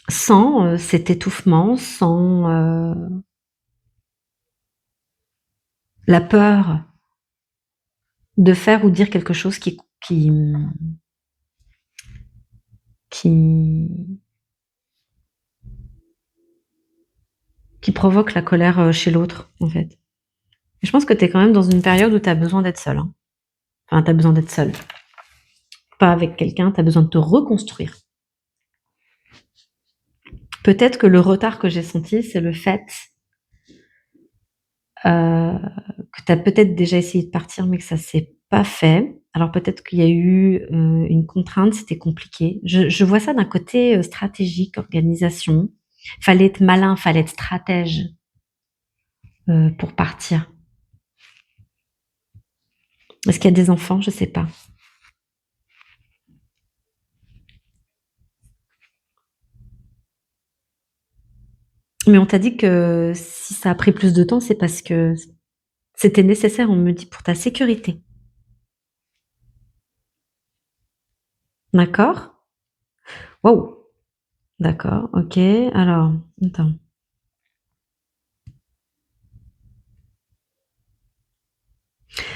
sans cet étouffement, sans la peur de faire ou dire quelque chose qui, qui provoque la colère chez l'autre, en fait. Et je pense que tu es quand même dans une période où tu as besoin d'être seul, hein. Enfin, tu as besoin d'être seul. Pas avec quelqu'un, tu as besoin de te reconstruire. Peut-être que le retard que j'ai senti, c'est le fait que tu as peut-être déjà essayé de partir, mais que ça s'est pas fait. Alors peut-être qu'il y a eu une contrainte, c'était compliqué. Je vois ça d'un côté stratégique, organisation. Fallait être malin, fallait être stratège pour partir. Est-ce qu'il y a des enfants? Je sais pas. Mais on t'a dit que si ça a pris plus de temps, c'est parce que c'était nécessaire, on me dit, pour ta sécurité. D'accord? Waouh! D'accord, OK. Alors, attends.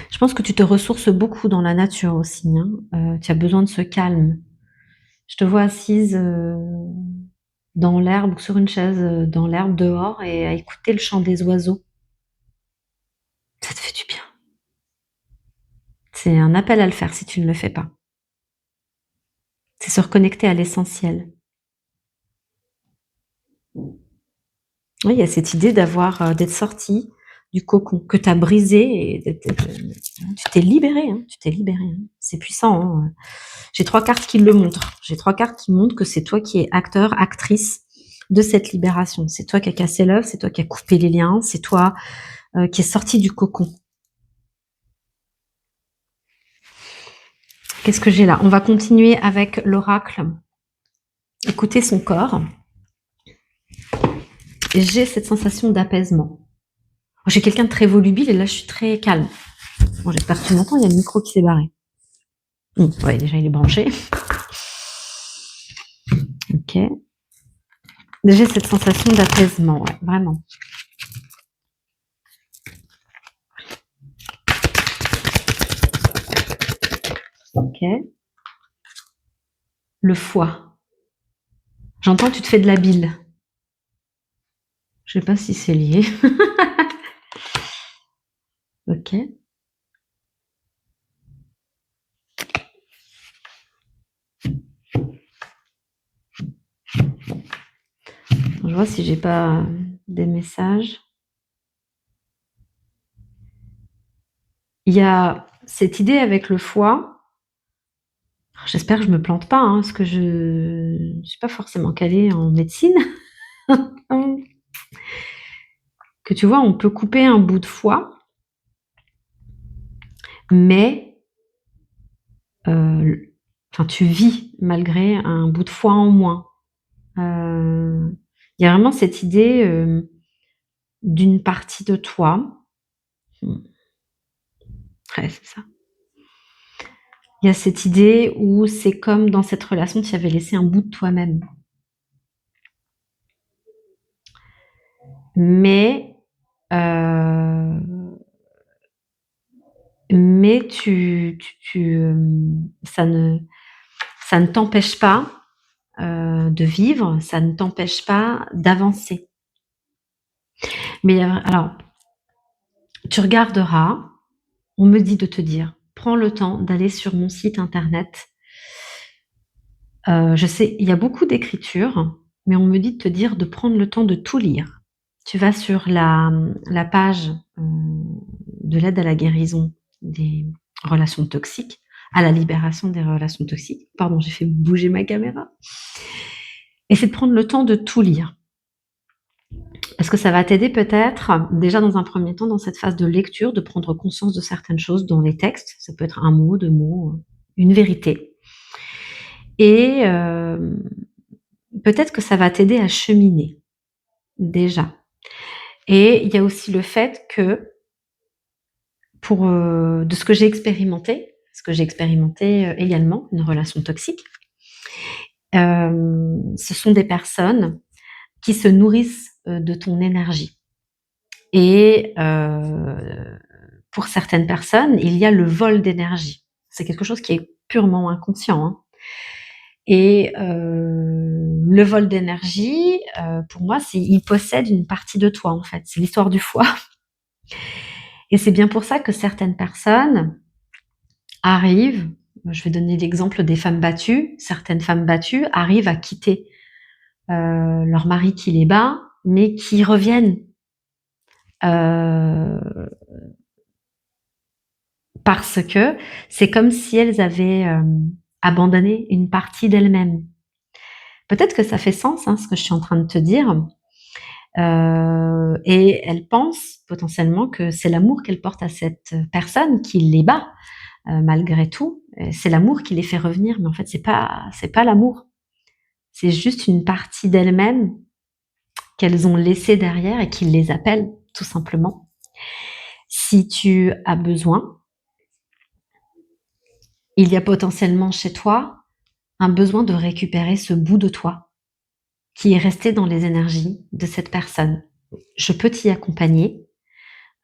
Je pense que tu te ressources beaucoup dans la nature aussi, hein. Tu as besoin de ce calme. Je te vois assise, dans l'herbe ou sur une chaise, dans l'herbe dehors et à écouter le chant des oiseaux. Ça te fait du bien. C'est un appel à le faire si tu ne le fais pas. C'est se reconnecter à l'essentiel. Oui, il y a cette idée d'avoir, d'être sortie du cocon que tu as brisé et tu t'es libérée, hein, tu t'es libérée, hein. C'est puissant, hein. J'ai 3 cartes qui le montrent. J'ai 3 cartes qui montrent que c'est toi qui es acteur, actrice de cette libération. C'est toi qui as cassé l'œuf, c'est toi qui as coupé les liens, c'est toi, qui es sortie du cocon. Qu'est-ce que j'ai là? On va continuer avec l'oracle. Écouter son corps. Et j'ai cette sensation d'apaisement. J'ai quelqu'un de très volubile et là je suis très calme. Bon, j'espère que tu m'entends, il y a le micro qui s'est barré. Ouais, déjà il est branché. Ok. J'ai cette sensation d'apaisement, ouais, vraiment. Ok. Le foie. J'entends que tu te fais de la bile. Je sais pas si c'est lié. Ok. Je vois si j'ai pas des messages. Il y a cette idée avec le foie. J'espère que je me plante pas, hein, parce que je ne suis pas forcément calée en médecine. Que tu vois, on peut couper un bout de foie, mais tu vis malgré un bout de foie en moins. Il y a vraiment cette idée d'une partie de toi. Ouais, c'est ça. Il y a cette idée où c'est comme dans cette relation, tu avais laissé un bout de toi-même. Mais, euh, mais ça ne t'empêche pas de vivre, ça ne t'empêche pas d'avancer. Mais alors, tu regarderas, on me dit de te dire, prends le temps d'aller sur mon site internet. Je sais, il y a beaucoup d'écriture, mais on me dit de te dire de prendre le temps de tout lire. Tu vas sur la page de l'aide à la guérison des relations toxiques, à la libération des relations toxiques. Pardon, j'ai fait bouger ma caméra. Et c'est de prendre le temps de tout lire. Parce que ça va t'aider peut-être, déjà dans un premier temps, dans cette phase de lecture, de prendre conscience de certaines choses dans les textes. Ça peut être un mot, deux mots, une vérité. Et peut-être que ça va t'aider à cheminer, déjà. Et il y a aussi le fait que, de ce que j'ai expérimenté, également, une relation toxique, ce sont des personnes qui se nourrissent de ton énergie. Et pour certaines personnes, il y a le vol d'énergie. C'est quelque chose qui est purement inconscient, hein. Et le vol d'énergie, pour moi, il possède une partie de toi, en fait. C'est l'histoire du foie. Et c'est bien pour ça que certaines personnes arrivent, je vais donner l'exemple des femmes battues, certaines femmes battues arrivent à quitter leur mari qui les bat, mais qui reviennent euh, parce que c'est comme si elles avaient abandonné une partie d'elles-mêmes. Peut-être que ça fait sens, hein, ce que je suis en train de te dire. Et elles pensent potentiellement que c'est l'amour qu'elles portent à cette personne qui les bat malgré tout. C'est l'amour qui les fait revenir, mais en fait, c'est pas l'amour. C'est juste une partie d'elles-mêmes qu'elles ont laissée derrière et qui les appelle, tout simplement. Si tu as besoin, il y a potentiellement chez toi un besoin de récupérer ce bout de toi qui est resté dans les énergies de cette personne. Je peux t'y accompagner.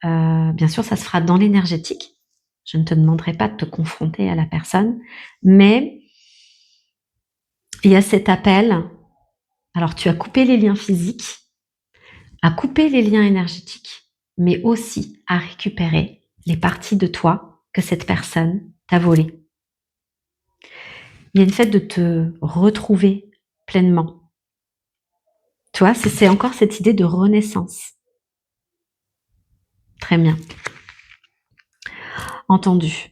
Bien sûr, ça se fera dans l'énergétique. Je ne te demanderai pas de te confronter à la personne, mais il y a cet appel. Alors, tu as coupé les liens physiques, à couper les liens énergétiques, mais aussi à récupérer les parties de toi que cette personne t'a volées. Il y a une fait de te retrouver pleinement. Tu vois, c'est encore cette idée de renaissance. Très bien. Entendu.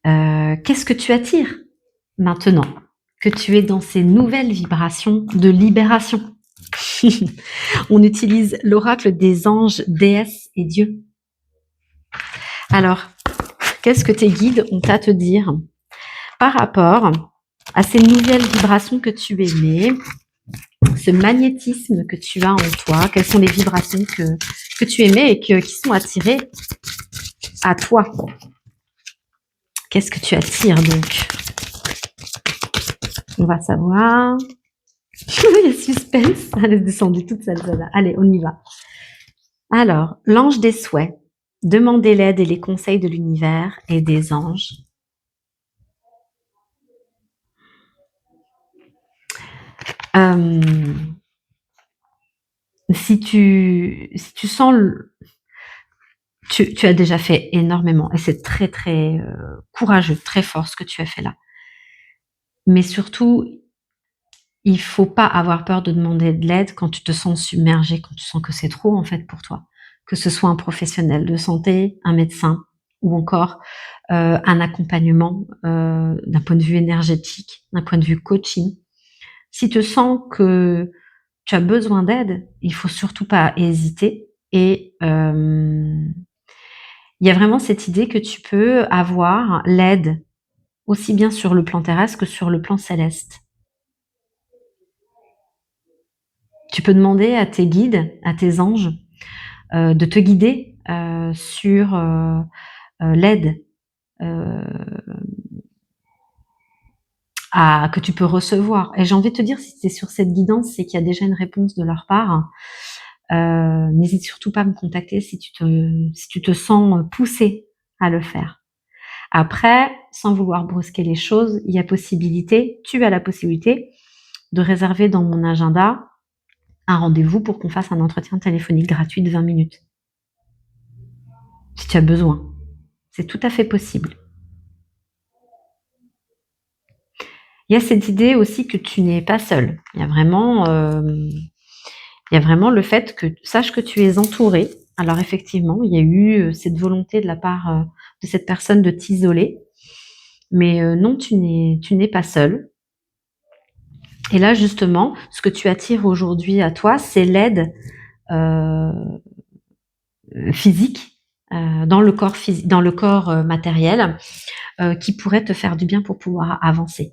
Qu'est-ce que tu attires maintenant que tu es dans ces nouvelles vibrations de libération? On utilise l'oracle des anges, déesses et dieux. Alors, qu'est-ce que tes guides ont à te dire par rapport à ces nouvelles vibrations que tu émets, ce magnétisme que tu as en toi? Quelles sont les vibrations que tu émets et qui sont attirées à toi? Qu'est-ce que tu attires donc? On va savoir. Il y a suspense. Elle est descendue toute seule, celle-là. Allez, on y va. Alors, l'ange des souhaits. Demandez l'aide et les conseils de l'univers et des anges. Si tu sens tu as déjà fait énormément et c'est très, très, courageux, très fort ce que tu as fait là. Mais surtout, il faut pas avoir peur de demander de l'aide quand tu te sens submergé, quand tu sens que c'est trop en fait pour toi. Que ce soit un professionnel de santé, un médecin ou encore, un accompagnement, d'un point de vue énergétique, d'un point de vue coaching. Si tu sens que tu as besoin d'aide, il faut surtout pas hésiter et il y a vraiment cette idée que tu peux avoir l'aide aussi bien sur le plan terrestre que sur le plan céleste. Tu peux demander à tes guides, à tes anges, de te guider, sur, l'aide, heu, à que tu peux recevoir et j'ai envie de te dire si tu es sur cette guidance, c'est qu'il y a déjà une réponse de leur part. N'hésite surtout pas à me contacter si tu te sens, poussé à le faire. Après, sans vouloir brusquer les choses, tu as la possibilité de réserver dans mon agenda un rendez-vous pour qu'on fasse un entretien téléphonique gratuit de 20 minutes. Si tu as besoin. C'est tout à fait possible. Il y a cette idée aussi que tu n'es pas seul. Il y a vraiment le fait que sache que tu es entouré. Alors effectivement, il y a eu cette volonté de la part de cette personne de t'isoler, mais non, tu n'es pas seul. Et là, justement, ce que tu attires aujourd'hui à toi, c'est l'aide euh, physique dans le corps matériel qui pourrait te faire du bien pour pouvoir avancer.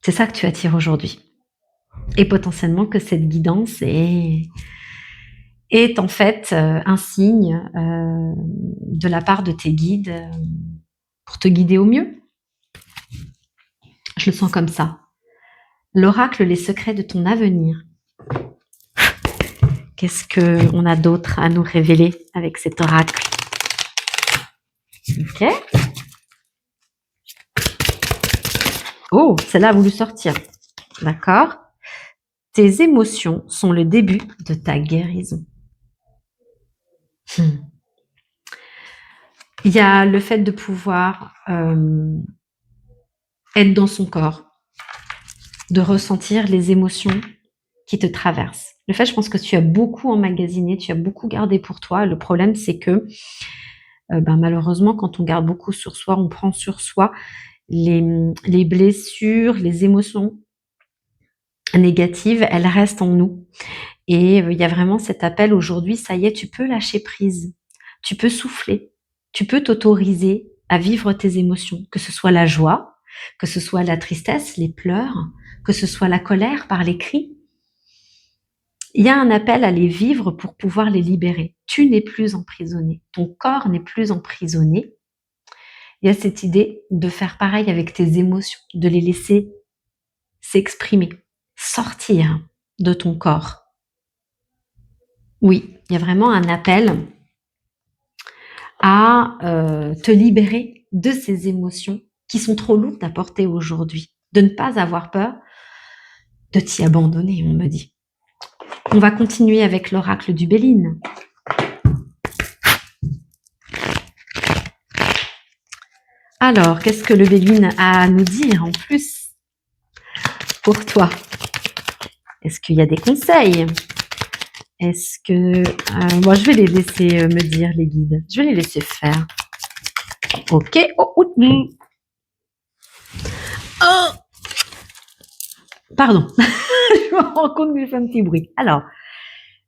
C'est ça que tu attires aujourd'hui. Et potentiellement que cette guidance est en fait un signe de la part de tes guides pour te guider au mieux. Je le sens comme ça. L'oracle, les secrets de ton avenir. Qu'est-ce qu'on a d'autre à nous révéler avec cet oracle? Ok. Oh, celle-là a voulu sortir. D'accord. Tes émotions sont le début de ta guérison. Il y a le fait de pouvoir être dans son corps, de ressentir les émotions qui te traversent. Le fait, je pense que tu as beaucoup emmagasiné, tu as beaucoup gardé pour toi. Le problème, c'est que malheureusement, quand on garde beaucoup sur soi, on prend sur soi les blessures, les émotions négatives, elles restent en nous. Et il y a vraiment cet appel aujourd'hui, ça y est, tu peux lâcher prise, tu peux souffler, tu peux t'autoriser à vivre tes émotions, que ce soit la joie, que ce soit la tristesse, les pleurs, que ce soit la colère par les cris. Il y a un appel à les vivre pour pouvoir les libérer. Tu n'es plus emprisonné, ton corps n'est plus emprisonné. Il y a cette idée de faire pareil avec tes émotions, de les laisser s'exprimer, sortir de ton corps. Oui, il y a vraiment un appel à te libérer de ces émotions qui sont trop lourdes à porter aujourd'hui, de ne pas avoir peur de t'y abandonner, on me dit. On va continuer avec l'oracle du Béline. Alors, qu'est-ce que le Béline a à nous dire en plus pour toi? Est-ce qu'il y a des conseils? Est-ce que... moi, je vais les laisser me dire, les guides. Je vais les laisser faire. Ok. Oh. Pardon. Je me rends compte que je fais un petit bruit. Alors,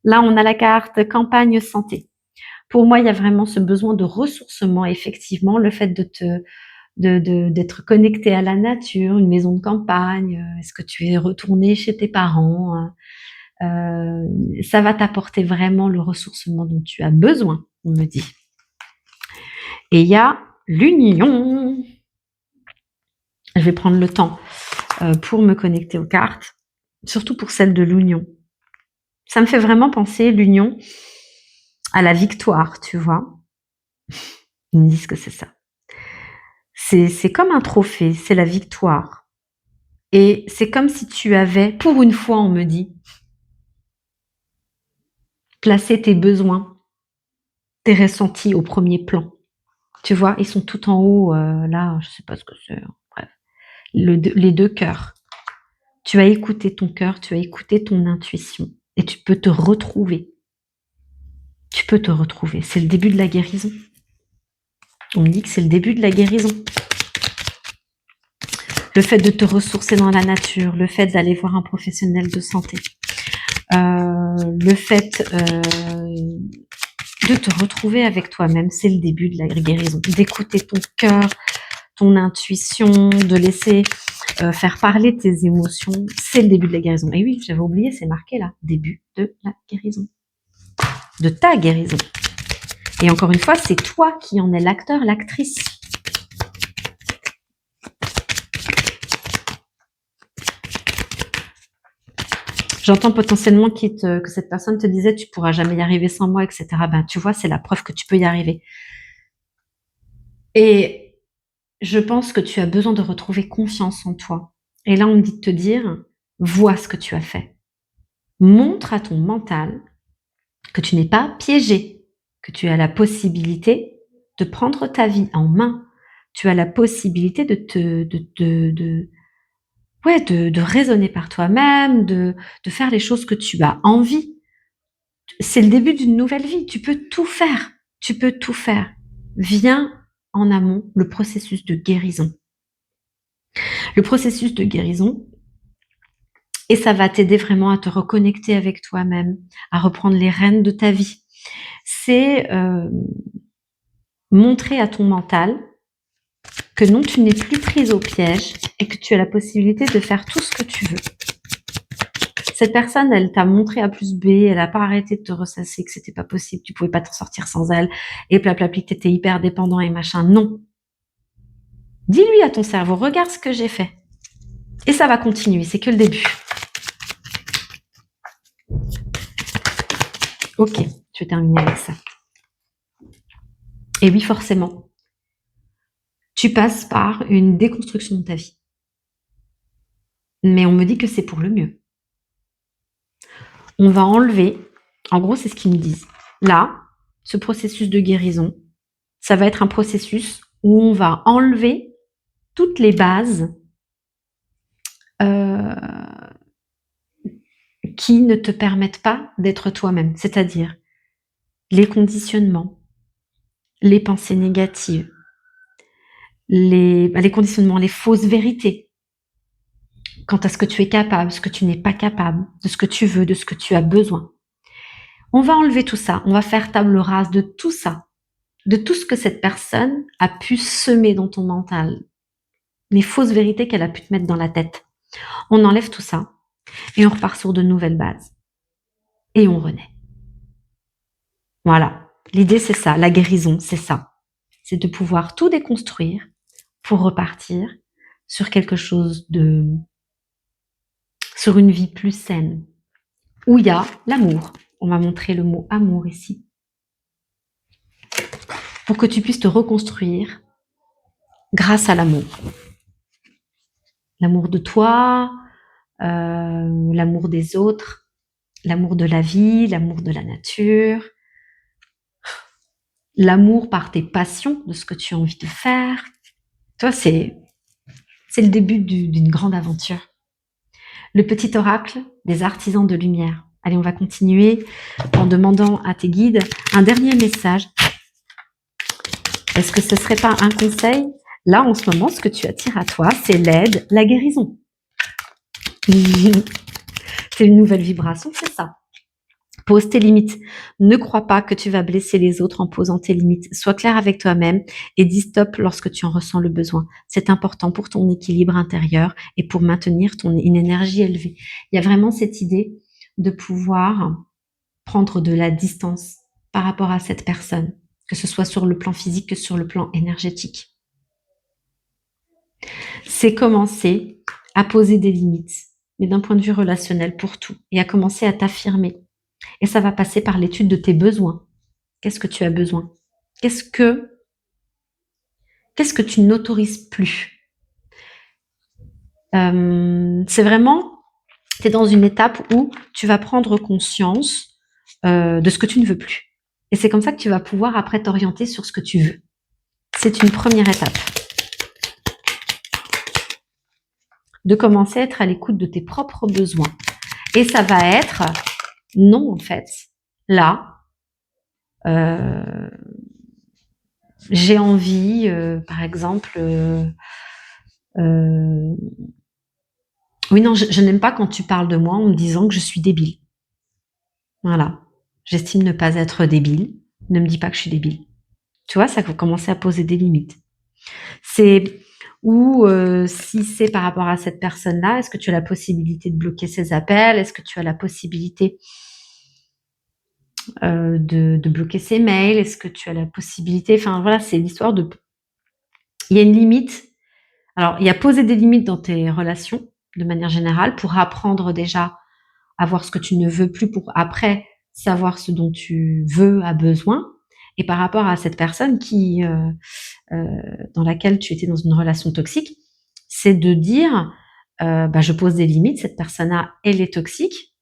là, on a la carte campagne santé. Pour moi, il y a vraiment ce besoin de ressourcement, effectivement, le fait d'être connecté à la nature, une maison de campagne, est-ce que tu es retourné chez tes parents, ça va t'apporter vraiment le ressourcement dont tu as besoin, on me dit. Et il y a l'union. Je vais prendre le temps pour me connecter aux cartes, surtout pour celle de l'union. Ça me fait vraiment penser, l'union, à la victoire, tu vois. Ils me disent que c'est ça. C'est comme un trophée, c'est la victoire. Et c'est comme si tu avais, pour une fois, on me dit, placer tes besoins, tes ressentis au premier plan. Tu vois, ils sont tout en haut, là, je sais pas ce que c'est, bref. Les deux cœurs. Tu as écouté ton cœur, tu as écouté ton intuition et tu peux te retrouver. Tu peux te retrouver. C'est le début de la guérison. On me dit que c'est le début de la guérison. Le fait de te ressourcer dans la nature, le fait d'aller voir un professionnel de santé, le fait de te retrouver avec toi-même, c'est le début de la guérison. D'écouter ton cœur, ton intuition, de laisser faire parler tes émotions, c'est le début de la guérison. Et oui, j'avais oublié, c'est marqué là, début de la guérison. De ta guérison. Et encore une fois, c'est toi qui en es l'acteur, l'actrice. J'entends potentiellement que cette personne te disait tu pourras jamais y arriver sans moi, etc. Ben, tu vois, c'est la preuve que tu peux y arriver. Et je pense que tu as besoin de retrouver confiance en toi. Et là, on me dit de te dire, vois ce que tu as fait. Montre à ton mental que tu n'es pas piégé, que tu as la possibilité de prendre ta vie en main. Tu as la possibilité de raisonner par toi-même, de faire les choses que tu as envie. C'est le début d'une nouvelle vie. Tu peux tout faire. Tu peux tout faire. Viens en amont le processus de guérison. Le processus de guérison, et ça va t'aider vraiment à te reconnecter avec toi-même, à reprendre les rênes de ta vie. C'est montrer à ton mental que non, tu n'es plus prise au piège et que tu as la possibilité de faire tout ce que tu veux. Cette personne, elle t'a montré A plus B, elle n'a pas arrêté de te ressasser que c'était pas possible, tu pouvais pas t'en sortir sans elle, et plaplapli, que t'étais hyper dépendant et machin. Non. Dis-lui à ton cerveau, regarde ce que j'ai fait. Et ça va continuer, c'est que le début. Ok, je vais terminer avec ça. Et oui, forcément, tu passes par une déconstruction de ta vie. Mais on me dit que c'est pour le mieux. On va enlever, en gros, c'est ce qu'ils me disent. Là, ce processus de guérison, ça va être un processus où on va enlever toutes les bases qui ne te permettent pas d'être toi-même, c'est-à-dire les conditionnements, les pensées négatives, les conditionnements, les fausses vérités quant à ce que tu es capable, ce que tu n'es pas capable, de ce que tu veux, de ce que tu as besoin. On va enlever tout ça, on va faire table rase de tout ça, de tout ce que cette personne a pu semer dans ton mental, les fausses vérités qu'elle a pu te mettre dans la tête. On enlève tout ça et on repart sur de nouvelles bases. Et on renaît. Voilà. L'idée, c'est ça. La guérison, c'est ça. C'est de pouvoir tout déconstruire pour repartir sur quelque chose sur une vie plus saine, où il y a l'amour. On va montrer le mot amour ici. Pour que tu puisses te reconstruire grâce à l'amour. L'amour de toi, l'amour des autres, l'amour de la vie, l'amour de la nature, l'amour par tes passions, de ce que tu as envie de faire. Toi, c'est le début d'une grande aventure. Le petit oracle des artisans de lumière. Allez, on va continuer en demandant à tes guides un dernier message. Est-ce que ce ne serait pas un conseil? Là, en ce moment, ce que tu attires à toi, c'est l'aide, la guérison. C'est une nouvelle vibration, c'est ça. Pose tes limites. Ne crois pas que tu vas blesser les autres en posant tes limites. Sois clair avec toi-même et dis stop lorsque tu en ressens le besoin. C'est important pour ton équilibre intérieur et pour maintenir une énergie élevée. Il y a vraiment cette idée de pouvoir prendre de la distance par rapport à cette personne, que ce soit sur le plan physique que sur le plan énergétique. C'est commencer à poser des limites, mais d'un point de vue relationnel pour tout, et à commencer à t'affirmer. Et ça va passer par l'étude de tes besoins. Qu'est-ce que tu as besoin? Qu'est-ce que tu n'autorises plus? C'est vraiment, tu es dans une étape où tu vas prendre conscience de ce que tu ne veux plus. Et c'est comme ça que tu vas pouvoir après t'orienter sur ce que tu veux. C'est une première étape. De commencer à être à l'écoute de tes propres besoins. Et ça va être, non en fait, là, j'ai envie, par exemple, oui, non, je n'aime pas quand tu parles de moi en me disant que je suis débile. Voilà. J'estime ne pas être débile. Ne me dis pas que je suis débile. Tu vois, ça faut commencer à poser des limites. C'est ou si c'est par rapport à cette personne-là, est-ce que tu as la possibilité de bloquer ses appels? Est-ce que tu as la possibilité de bloquer ses mails? Est-ce que tu as la possibilité, enfin voilà, c'est l'histoire de, il y a une limite. Alors, il y a poser des limites dans tes relations, de manière générale, pour apprendre déjà à voir ce que tu ne veux plus, pour après savoir ce dont tu veux, as besoin. Et par rapport à cette personne qui, dans laquelle tu étais dans une relation toxique, c'est de dire, bah, je pose des limites, cette personne-là, elle est toxique,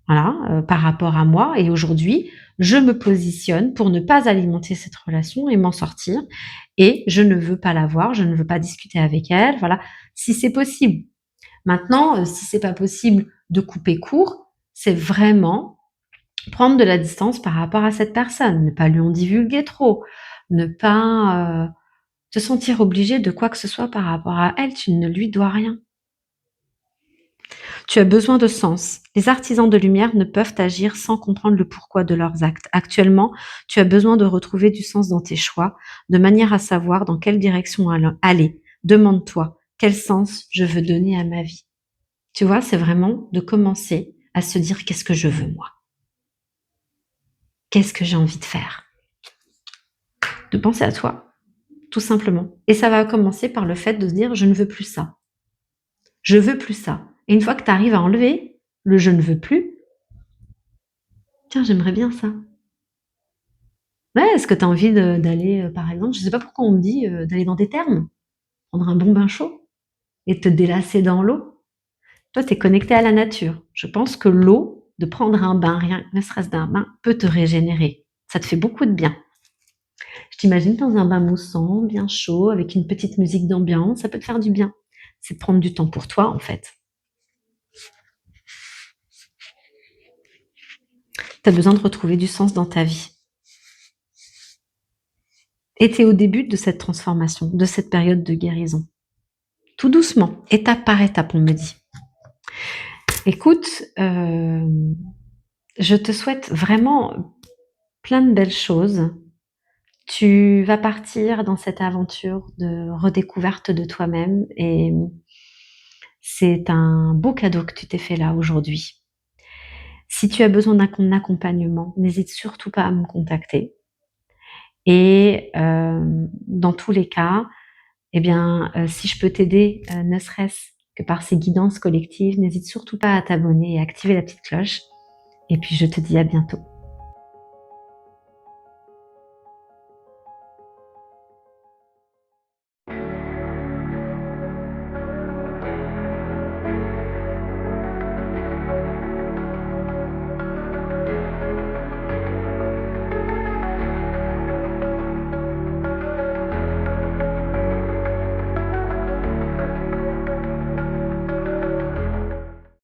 voilà, par rapport à moi, et aujourd'hui, je me positionne pour ne pas alimenter cette relation et m'en sortir, et je ne veux pas la voir, je ne veux pas discuter avec elle, voilà, si c'est possible. Maintenant, si c'est pas possible de couper court, c'est vraiment prendre de la distance par rapport à cette personne, ne pas lui en divulguer trop, ne pas te sentir obligé de quoi que ce soit par rapport à elle, tu ne lui dois rien. Tu as besoin de sens. Les artisans de lumière ne peuvent agir sans comprendre le pourquoi de leurs actes. Actuellement, tu as besoin de retrouver du sens dans tes choix, de manière à savoir dans quelle direction aller. Demande-toi, quel sens je veux donner à ma vie? Tu vois, c'est vraiment de commencer à se dire qu'est-ce que je veux moi? Qu'est-ce que j'ai envie de faire? De penser à toi, tout simplement. Et ça va commencer par le fait de se dire je ne veux plus ça. Je veux plus ça. Et une fois que tu arrives à enlever le je ne veux plus, tiens, j'aimerais bien ça. Ouais, est-ce que tu as envie d'aller, par exemple, je ne sais pas pourquoi on me dit d'aller dans des thermes, prendre un bon bain chaud et te délasser dans l'eau. Toi, tu es connecté à la nature. Je pense que l'eau, de prendre un bain, rien, ne serait-ce d'un bain, peut te régénérer. Ça te fait beaucoup de bien. Je t'imagine dans un bain moussant, bien chaud, avec une petite musique d'ambiance, ça peut te faire du bien. C'est de prendre du temps pour toi, en fait. Tu as besoin de retrouver du sens dans ta vie. Et tu es au début de cette transformation, de cette période de guérison. Tout doucement, étape par étape, on me dit. Écoute, je te souhaite vraiment plein de belles choses. Tu vas partir dans cette aventure de redécouverte de toi-même et c'est un beau cadeau que tu t'es fait là aujourd'hui. Si tu as besoin d'un accompagnement, n'hésite surtout pas à me contacter. Et dans tous les cas, eh bien, si je peux t'aider, ne serait-ce que par ces guidances collectives, n'hésite surtout pas à t'abonner et à activer la petite cloche. Et puis je te dis à bientôt.